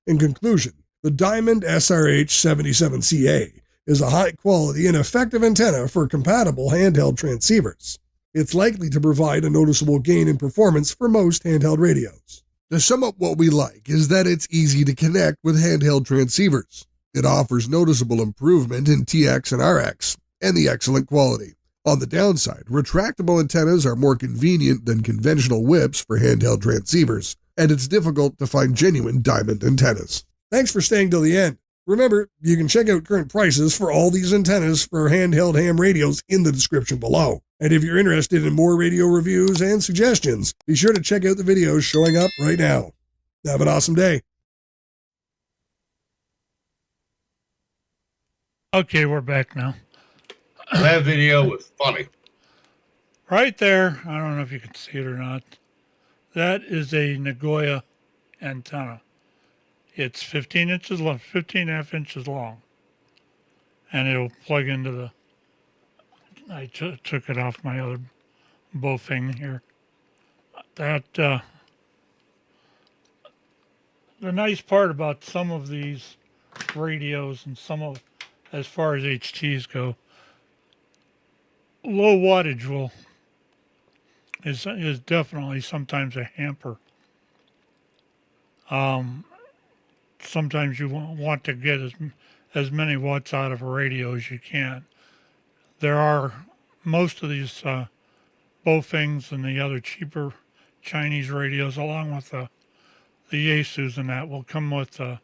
In conclusion, the Diamond SRH77CA is a high-quality and effective antenna for compatible handheld transceivers. It's likely to provide a noticeable gain in performance for most handheld radios. To sum up what we like is that it's easy to connect with handheld transceivers. It offers noticeable improvement in TX and RX, and the excellent quality. On the downside, retractable antennas are more convenient than conventional whips for handheld transceivers, and it's difficult to find genuine Diamond antennas. Thanks for staying till the end. Remember, you can check out current prices for all these antennas for handheld ham radios in the description below. And if you're interested in more radio reviews and suggestions, be sure to check out the videos showing up right now. Have an awesome day. Okay, we're back now. That video was funny. Right there, I don't know if you can see it or not. That is a Nagoya antenna. It's 15 inches long, 15.5 inches long. And it'll plug into the, I took it off my other Baofeng here. That, the nice part about some of these radios and some of, as far as HTs go, low wattage is definitely sometimes a hamper. Sometimes you want to get as many watts out of a radio as you can. There are most of these Baofengs and the other cheaper Chinese radios, along with the Yaesus and that, will come with a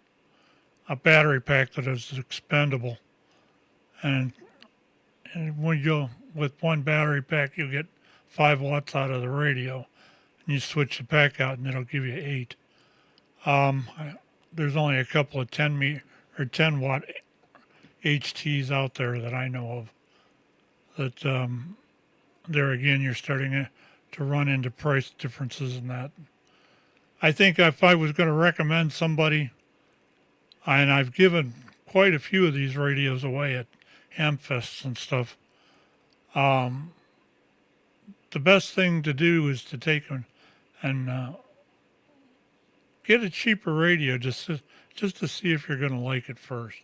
battery pack that is expendable. And when you with one battery pack, you get 5 watts out of the radio, and you switch the pack out, and it'll give you 8. There's only a couple of 10 watt HTs out there that I know of. That there again, you're starting to run into price differences in that. I think if I was going to recommend somebody, and I've given quite a few of these radios away at Hamfests and stuff, the best thing to do is to take them and get a cheaper radio just to see if you're going to like it first.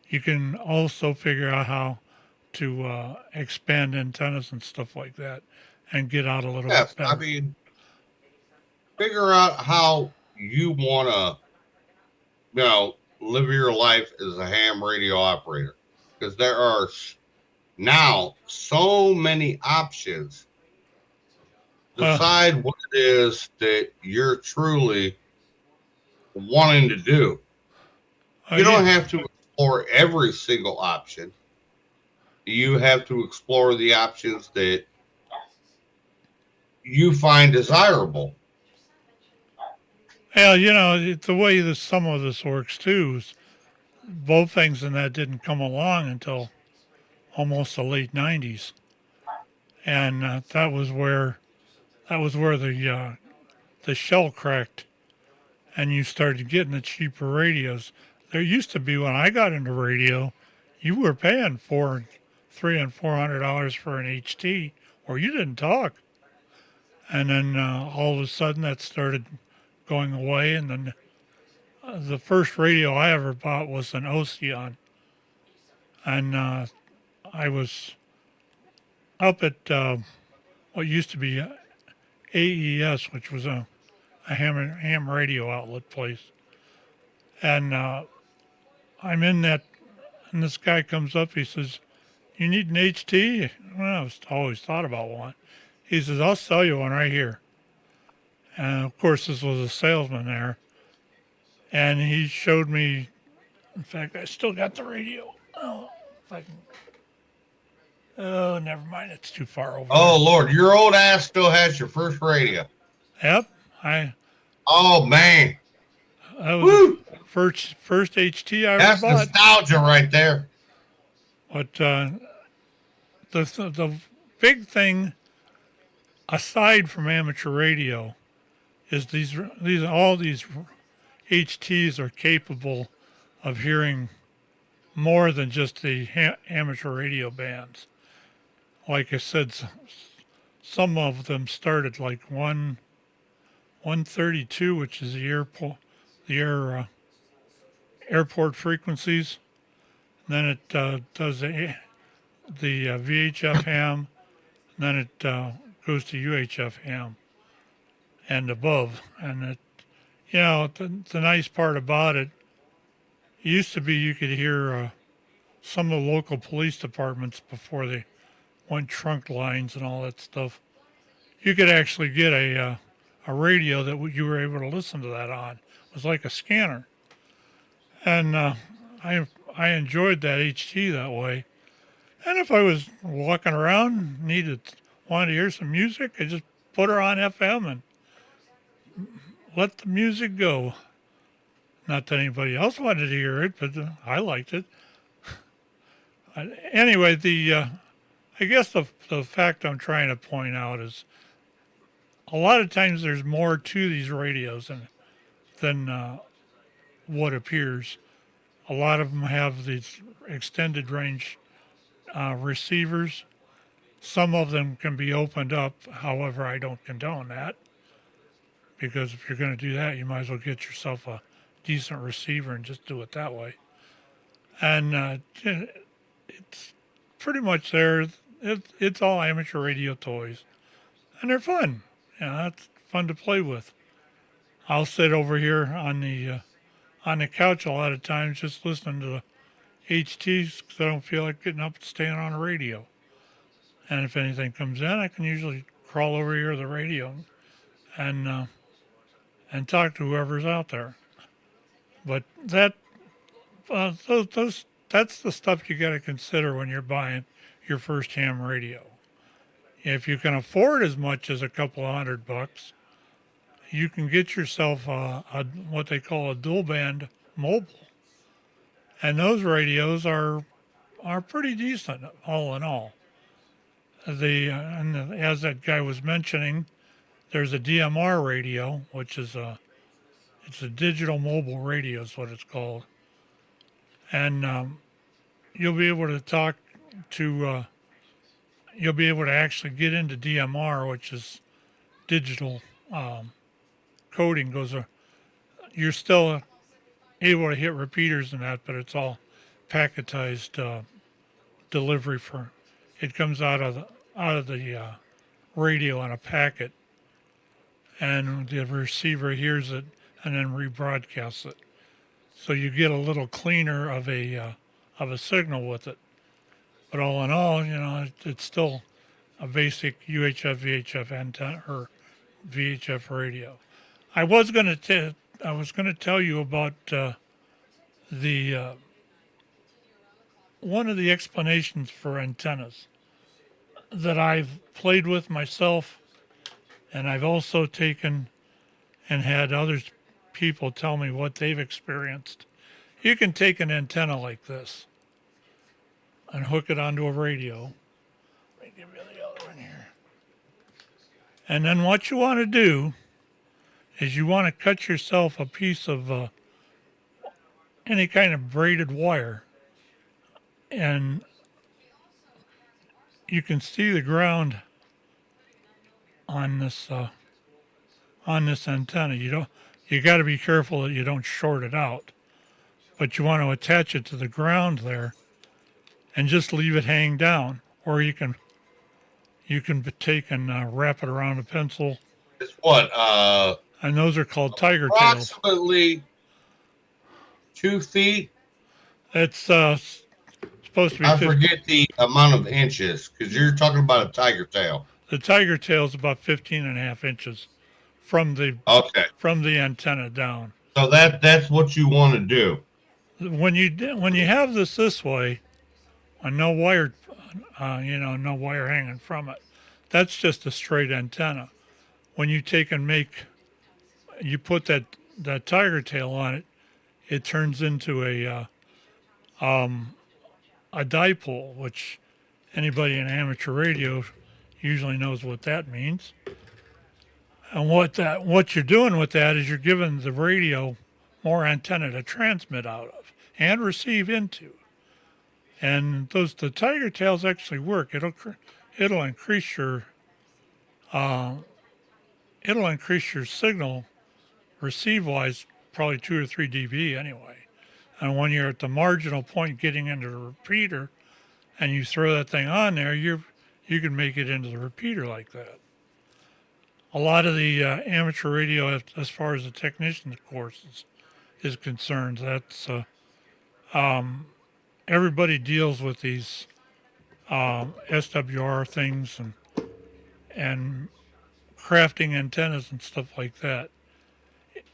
You can also figure out how to expand antennas and stuff like that and get out a little bit better. I mean, figure out how you want to, live your life as a ham radio operator. Because there are now so many options Decide what it is that you're truly wanting to do. You don't have to explore every single option. You have to explore the options that you find desirable. Yeah, you know, the way that some of this works too is both things and that didn't come along until almost the late 90s. And that was where the shell cracked and you started getting the cheaper radios. There used to be, when I got into radio, you were paying $300 and $400 for an HT, or you didn't talk. And then all of a sudden that started going away. And then the first radio I ever bought was an Ocean. And I was up at what used to be AES, which was a ham radio outlet place. And I'm in that, and this guy comes up. He says, "You need an HT?" Well, I've always thought about one. He says, "I'll sell you one right here." And of course, this was a salesman there. And he showed me, in fact, I still got the radio. Oh, if I can. Oh, never mind. It's too far over. Oh, Lord, your old ass still has your first radio. Yep. Oh, man. That was the first HT I ever bought. That's nostalgia right there. But the big thing, aside from amateur radio, is all these HTs are capable of hearing more than just the amateur radio bands. Like I said, some of them started like 132, which is the airport frequencies. And then it does the VHF ham. And then it goes to UHF ham and above. And the nice part about it used to be you could hear some of the local police departments before they went trunk lines and all that stuff. You could actually get a radio that you were able to listen to that on. It was like a scanner. And I enjoyed that HT that way. And if I was walking around, wanted to hear some music, I just put her on FM and let the music go. Not that anybody else wanted to hear it, but I liked it. Anyway, I guess the fact I'm trying to point out is a lot of times there's more to these radios than what appears. A lot of them have these extended range receivers. Some of them can be opened up. However, I don't condone that, because if you're going to do that, you might as well get yourself a decent receiver and just do it that way. And it's pretty much there. It's all amateur radio toys, and they're fun. It's fun to play with. I'll sit over here on the couch a lot of times just listening to the HTs because I don't feel like getting up and staying on a radio. And if anything comes in, I can usually crawl over here to the radio and talk to whoever's out there. But that's the stuff you got to consider when you're buying your first ham radio. If you can afford as much as a couple of $100, you can get yourself what they call a dual band mobile, and those radios are pretty decent all in all. As that guy was mentioning, there's a DMR radio, which is it's a digital mobile radio is what it's called, and you'll be able to talk to. You'll be able to actually get into DMR, which is digital coding. You're still able to hit repeaters and that, but it's all packetized delivery for. It comes out of the radio on a packet, and the receiver hears it and then rebroadcasts it. So you get a little cleaner of a signal with it. But all in all, it's still a basic UHF VHF antenna or VHF radio. I was going to tell you about the one of the explanations for antennas that I've played with myself, and I've also taken and had others people tell me what they've experienced. You can take an antenna like this and hook it onto a radio. Let me give you the other one here. And then what you want to do is you want to cut yourself a piece of any kind of braided wire, and you can see the ground on this antenna. You got to be careful that you don't short it out, but you want to attach it to the ground there and just leave it hang down, or you can take and wrap it around a pencil. It's what? And those are called tiger tails. Approximately 2 feet. It's supposed to be. I forget the amount of inches because you're talking about a tiger tail. The tiger tail is about 15 and a half inches from the antenna down. So that's what you want to do. When you have this way, and no wire, no wire hanging from it, that's just a straight antenna. When you take and you put that tiger tail on it, it turns into a dipole, which anybody in amateur radio usually knows what that means. And what you're doing with that is you're giving the radio more antenna to transmit out of and receive into. And the tiger tails actually work. It'll increase your signal receive wise probably 2 or 3 dB anyway. And when you're at the marginal point getting into the repeater, and you throw that thing on there, you can make it into the repeater like that. A lot of the amateur radio, as far as the technician's course is concerned, that's everybody deals with these SWR things and crafting antennas and stuff like that.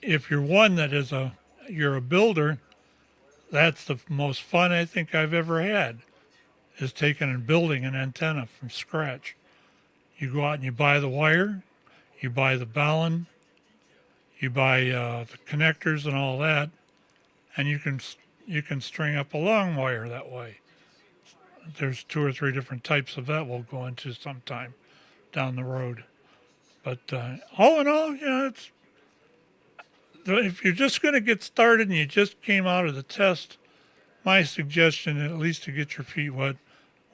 If you're one that you're a builder, that's the most fun I think I've ever had, is taking and building an antenna from scratch. You go out and you buy the wire, you buy the balun, you buy the connectors and all that, and you can string up a long wire that way. There's 2 or 3 different types of that we'll go into sometime down the road. But all in all, if you're just going to get started and you just came out of the test, my suggestion, at least to get your feet wet,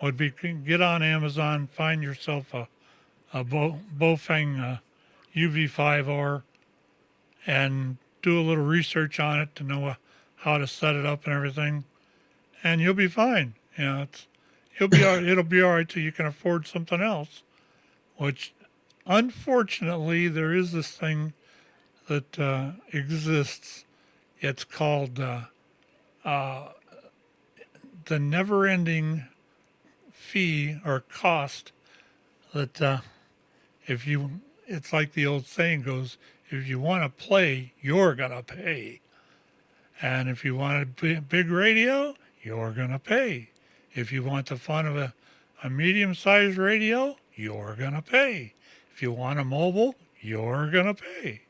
would be get on Amazon, find yourself a Bofeng UV5R, and do a little research on it to know how to set it up and everything, and you'll be fine. It'll be all right till you can afford something else, which unfortunately there is this thing that exists. It's called the never-ending fee or cost that it's like the old saying goes, if you want to play, you're going to pay. And if you want a big radio, you're going to pay. If you want the fun of a medium-sized radio, you're going to pay. If you want a mobile, you're going to pay.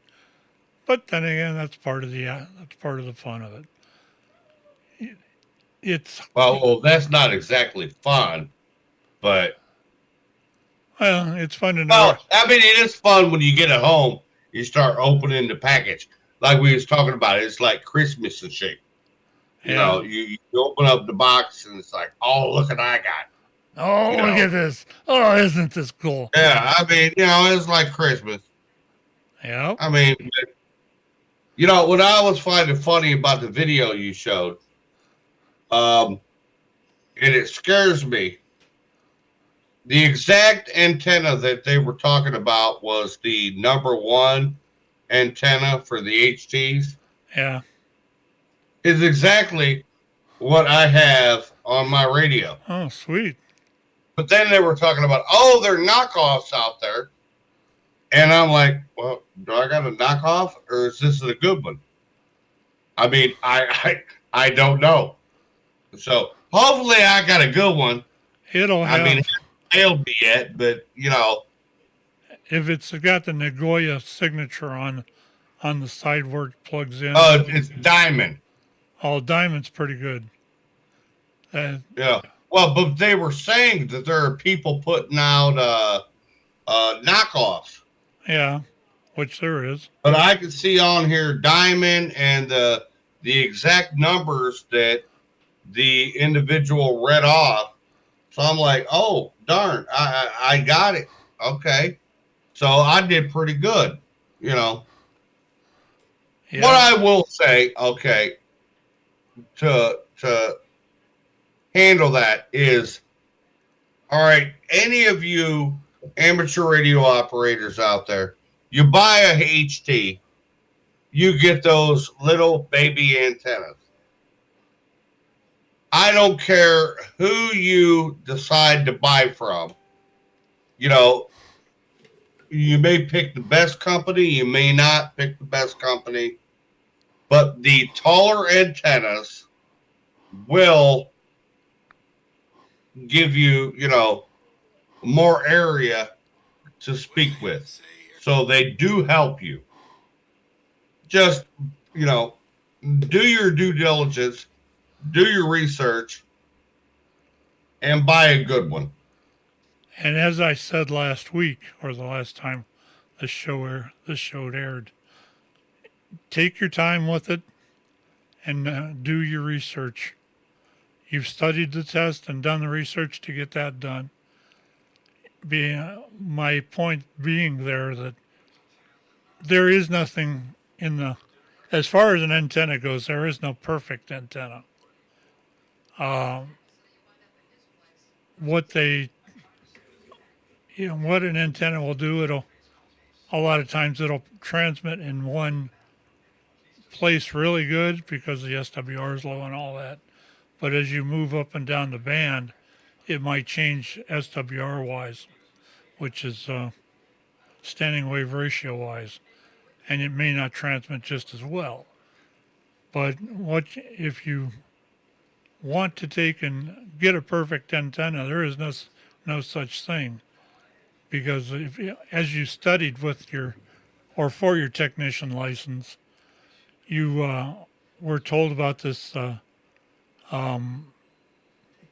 But then again, that's part of the fun of it. Well, that's not exactly fun, but it's fun to know. Well, I mean, it is fun when you get it home. You start opening the package, like we was talking about. It's like Christmas and shit. You know, you open up the box and it's like, oh, look what I got. Oh, look at this. Oh, isn't this cool? Yeah, I mean, it's like Christmas. Yeah. I mean, what I was finding funny about the video you showed, and it scares me. The exact antenna that they were talking about was the #1 antenna for the HTs. Yeah. Is exactly what I have on my radio. Oh, sweet. But then they were talking about, oh, there are knockoffs out there. And I'm like, well, do I got a knockoff or is this a good one? I mean, I don't know. So hopefully I got a good one. It'll have. I mean, it hasn't failed me yet, but if it's got the Nagoya signature on the side where it plugs in. It's diamond. Oh, diamond's pretty good. Yeah. Well, but they were saying that there are people putting out knockoffs. Yeah, which there is. But I can see on here diamond and the exact numbers that the individual read off. So I'm like, oh, darn, I got it. Okay. So I did pretty good, Yeah. What I will say, okay, to handle that is, all right, any of you amateur radio operators out there, you buy a HT, you get those little baby antennas. I don't care who you decide to buy from. You may pick the best company, you may not pick the best company, but the taller antennas will give you, more area to speak with. So they do help you. Just, do your due diligence, do your research, and buy a good one. And as I said last week, or the last time this show aired, take your time with it and do your research. You've studied the test and done the research to get that done. My point being there that there is nothing as far as an antenna goes, there is no perfect antenna. What an antenna will do, a lot of times it'll transmit in one place really good because the SWR is low and all that. But as you move up and down the band, it might change SWR wise, which is standing wave ratio wise, and it may not transmit just as well. But if you want to take and get a perfect antenna, there is no such thing, because as you studied for your technician license, you were told about this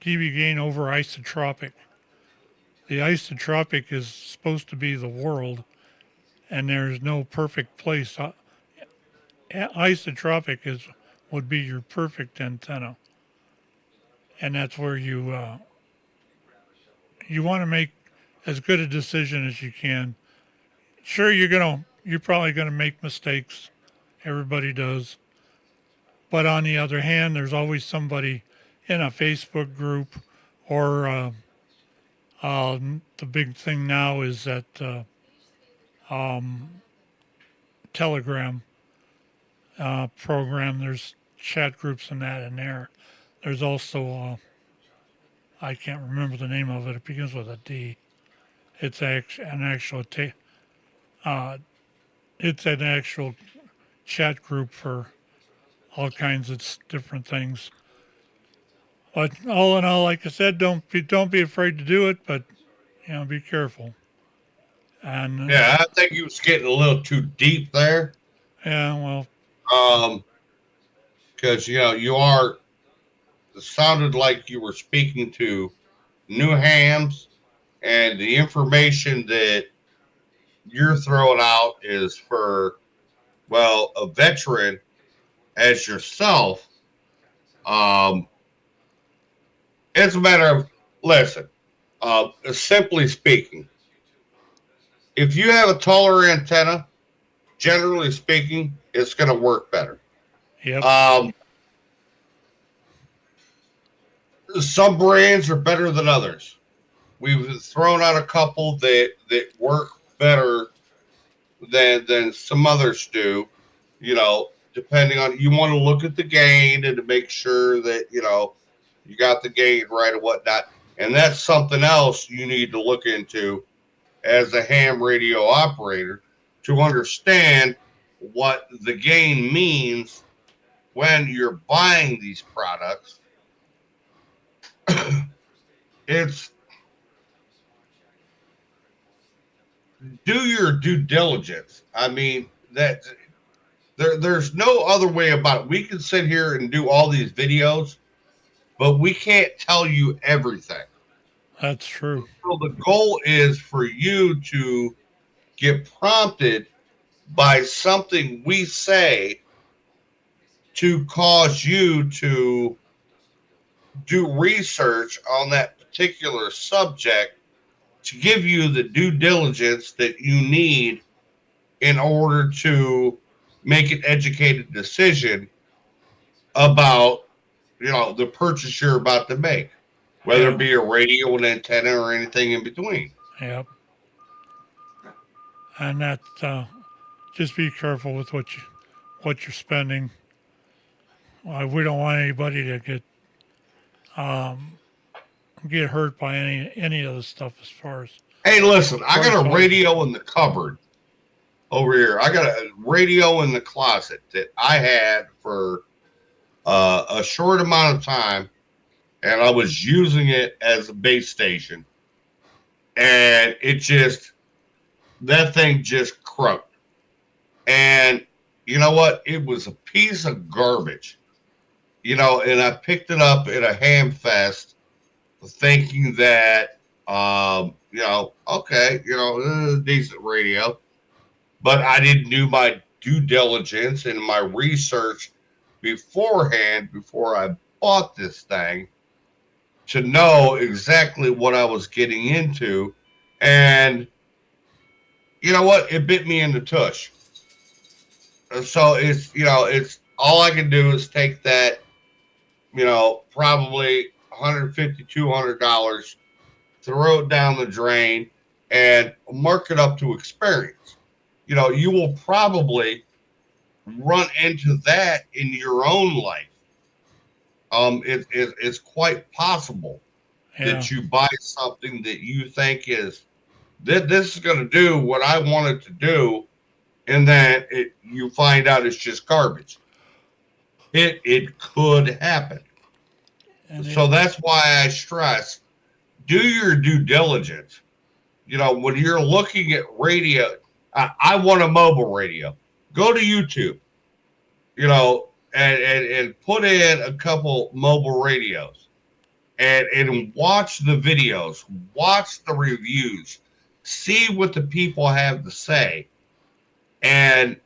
dB gain over isotropic. The isotropic is supposed to be the world, and there's no perfect place. Isotropic would be your perfect antenna, and that's where you want to make as good a decision as you can. Sure, you're probably gonna make mistakes. Everybody does. But on the other hand, there's always somebody in a Facebook group or the big thing now is that Telegram program. There's chat groups and that in there. There's also, I can't remember the name of it. It begins with a D. It's an actual chat group for all kinds of different things. But all in all, like I said, don't be afraid to do it, but be careful. And yeah, I think you was getting a little too deep there. Yeah, well, because it sounded like you were speaking to new hams, and the information that you're throwing out is for, well, a veteran as yourself. It's a matter of, listen, simply speaking, if you have a taller antenna, generally speaking, it's going to work better. Yep. Some brands are better than others. We've thrown out a couple that work better than some others do, depending on, you want to look at the gain and to make sure that, you got the gain right and whatnot. And that's something else you need to look into as a ham radio operator to understand what the gain means when you're buying these products. It's do your due diligence. I mean, that there's no other way about it. We can sit here and do all these videos, but we can't tell you everything. That's true. So the goal is for you to get prompted by something we say to cause you to do research on that particular subject to give you the due diligence that you need in order to make an educated decision about, the purchase you're about to make, whether it be a radio, an antenna, or anything in between. Yep. And that just be careful with what you're spending. We don't want anybody to get hurt by any of the stuff as far as. Hey, listen, I got a radio in the cupboard over here. I got a radio in the closet that I had for a short amount of time, and I was using it as a base station, and that thing just croaked. And you know what? It was a piece of garbage, and I picked it up at a ham fest thinking that, okay, decent radio, but I didn't do my due diligence and my research beforehand before I bought this thing to know exactly what I was getting into. And you know what? It bit me in the tush. So it's all I can do is take that, probably $150, $200, throw it down the drain and mark it up to experience. You will probably run into that in your own life. It's quite possible that you buy something that you think is this is going to do what I want it to do, and then you find out it's just garbage. It could happen. So that's why I stress, do your due diligence. When you're looking at radio, I want a mobile radio. Go to YouTube, and put in a couple mobile radios and watch the videos, watch the reviews, see what the people have to say, and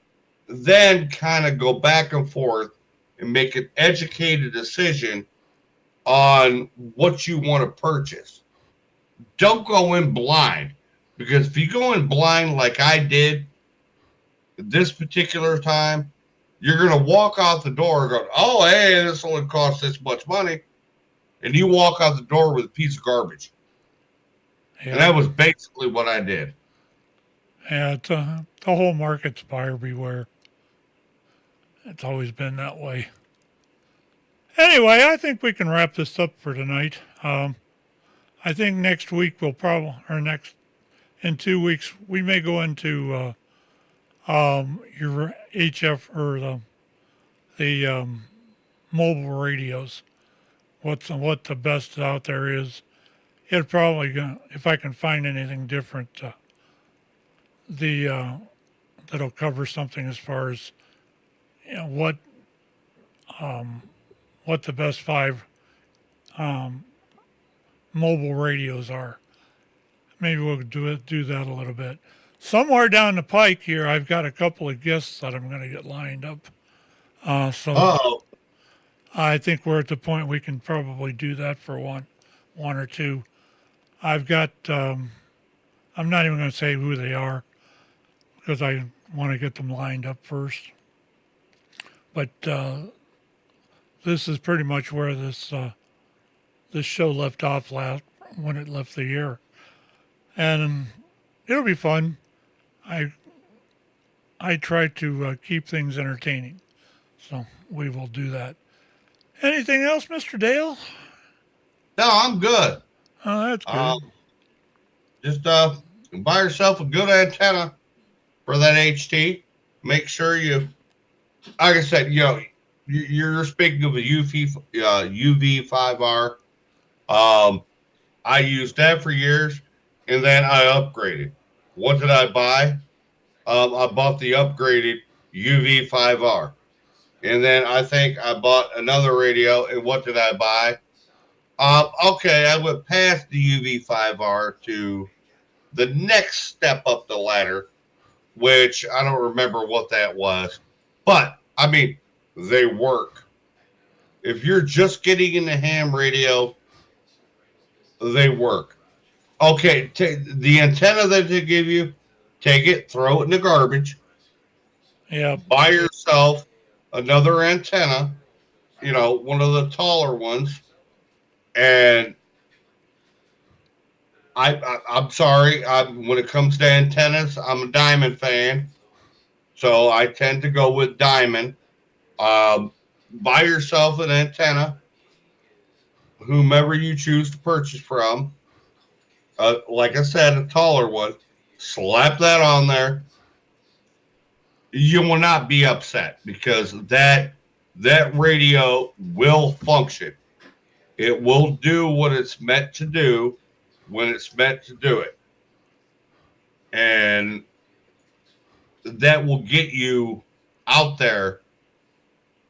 then kind of go back and forth and make an educated decision on what you want to purchase. Don't go in blind, because if you go in blind like I did this particular time, you're going to walk out the door going, oh, hey, this only costs this much money. And you walk out the door with a piece of garbage. Yeah. And that was basically what I did. Yeah, the whole market's buyer beware. It's always been that way. Anyway, I think we can wrap this up for tonight. I think next week in 2 weeks, we may go into your HF or the mobile radios. What the best out there is. It probably, if I can find anything different, that'll cover something as far as what the best 5 mobile radios are. Maybe we'll do that a little bit. Somewhere down the pike here, I've got a couple of guests that I'm going to get lined up. So I think we're at the point we can probably do that for one or two. I've got, I'm not even going to say who they are because I want to get them lined up first. But this is pretty much where this show left off when it left the air. And it'll be fun. I try to keep things entertaining. So we will do that. Anything else, Mr. Dale? No, I'm good. Oh, that's good. Just buy yourself a good antenna for that HT. Make sure you, like I said, you're speaking of a UV5R. I used that for years, and then I upgraded. What did I buy? I bought the upgraded UV5R. And then I think I bought another radio, and what did I buy? Okay, I went past the UV5R to the next step up the ladder, which I don't remember what that was. But, I mean, they work. If you're just getting into ham radio, they work. Okay, the antenna that they give you, take it, throw it in the garbage, Yeah. buy yourself another antenna, one of the taller ones, and I'm sorry, when it comes to antennas, I'm a Diamond fan, so I tend to go with Diamond. Buy yourself an antenna, whomever you choose to purchase from. Like I said, a taller one. Slap that on there. You will not be upset because that radio will function. It will do what it's meant to do when it's meant to do it. And that will get you out there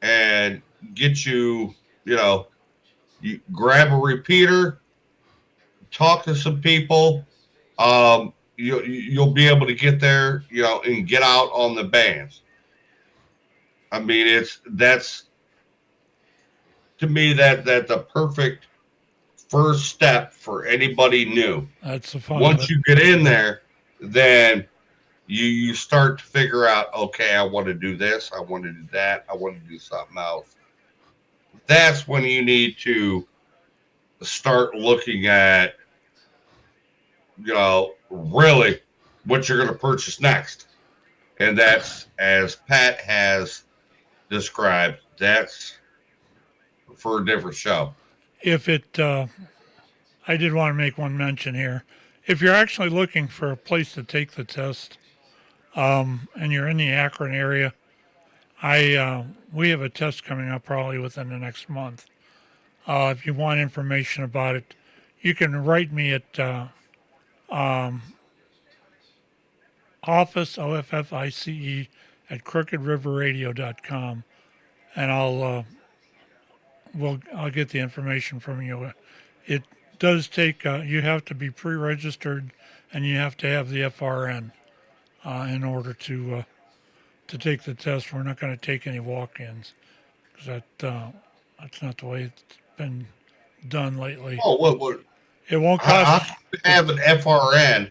and get you, you grab a repeater, talk to some people. You'll be able to get there, and get out on the bands. I mean, that's to me that's the perfect first step for anybody new. That's the fun. Once you get in there, then you start to figure out, okay, I want to do this, I want to do that, I want to do something else. That's when you need to start looking at, really what you're going to purchase next. And that's, as Pat has described, that's for a different show. If it, I did want to make one mention here. If you're actually looking for a place to take the test, and you're in the Akron area, we have a test coming up probably within the next month. If you want information about it, you can write me at office, OFFICE, at crookedriverradio.com, and I'll get the information from you. It does take, you have to be pre-registered, and you have to have the FRN in order to take the test. We're not going to take any walk-ins because that's not the way it's been done lately. Oh, what? It won't cost. How do you have an FRN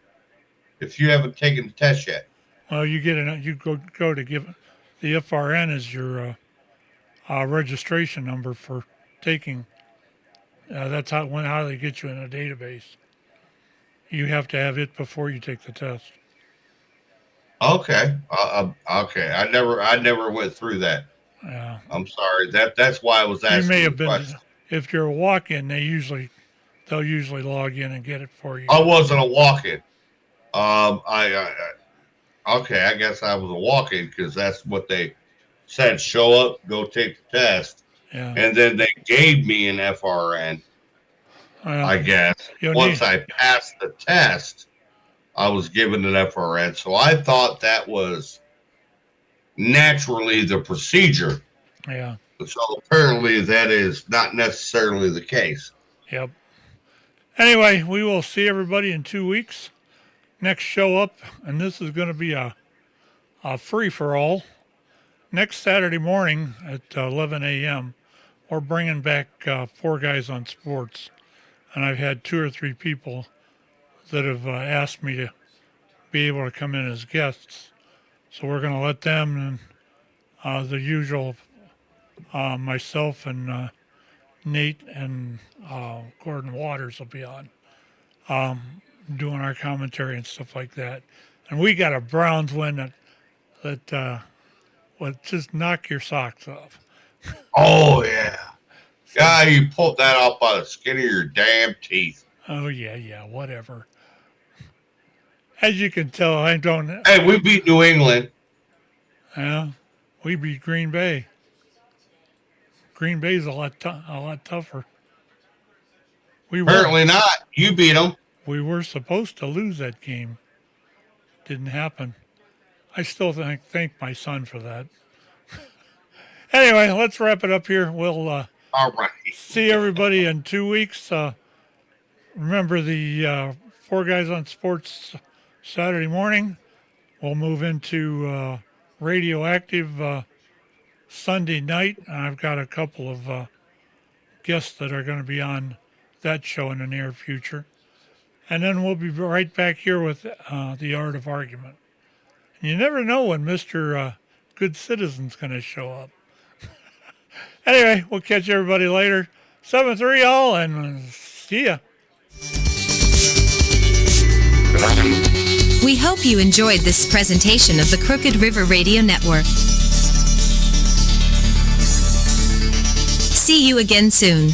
if you haven't taken the test yet? Well, you go to give the FRN is your registration number for taking. That's how they get you in a database. You have to have it before you take the test. Okay. Okay. I never went through that. Yeah. I'm sorry. That's why I was asking. You may have been. Question. If you're a walk-in, they'll usually log in and get it for you. I wasn't a walk-in. Okay. I guess I was a walk-in because that's what they said. Show up, go take the test, and then they gave me an FRN. I guess once I passed the test, I was given an FRN. So I thought that was naturally the procedure. Yeah. So apparently that is not necessarily the case. Yep. Anyway, we will see everybody in 2 weeks. Next show up, and this is going to be a free-for-all. Next Saturday morning at 11 a.m., we're bringing back 4 Guys on Sports. And I've had 2 or 3 people that have asked me to be able to come in as guests. So we're going to let them and the usual myself and Nate and Gordon Waters will be on doing our commentary and stuff like that. And we got a Browns win that would just knock your socks off. Oh, yeah. Yeah, you pulled that off by the skin of your damn teeth. Oh, yeah, whatever. As you can tell, I don't. Hey, we beat New England. Yeah, we beat Green Bay. Green Bay's a lot tougher. We were Apparently not. You beat them. we were supposed to lose that game. Didn't happen. I still thank my son for that. Anyway, let's wrap it up here. We'll All right. see everybody in 2 weeks. Remember the Four Guys on Sports Saturday morning. We'll move into Radioactive Sunday night. I've got a couple of guests that are going to be on that show in the near future. And then we'll be right back here with The Art of Argument. And you never know when Mr. Good Citizen's going to show up. Anyway, we'll catch everybody later. 7-3 all, and see ya. We hope you enjoyed this presentation of the Crooked River Radio Network. See you again soon.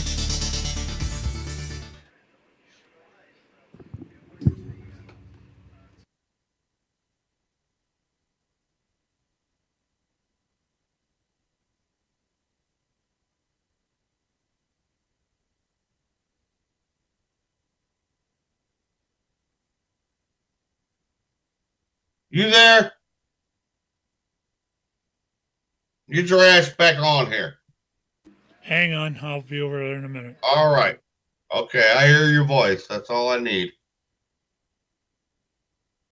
You there? Get your ass back on here. Hang on, I'll be over there in a minute. All right. Okay, I hear your voice. That's all I need.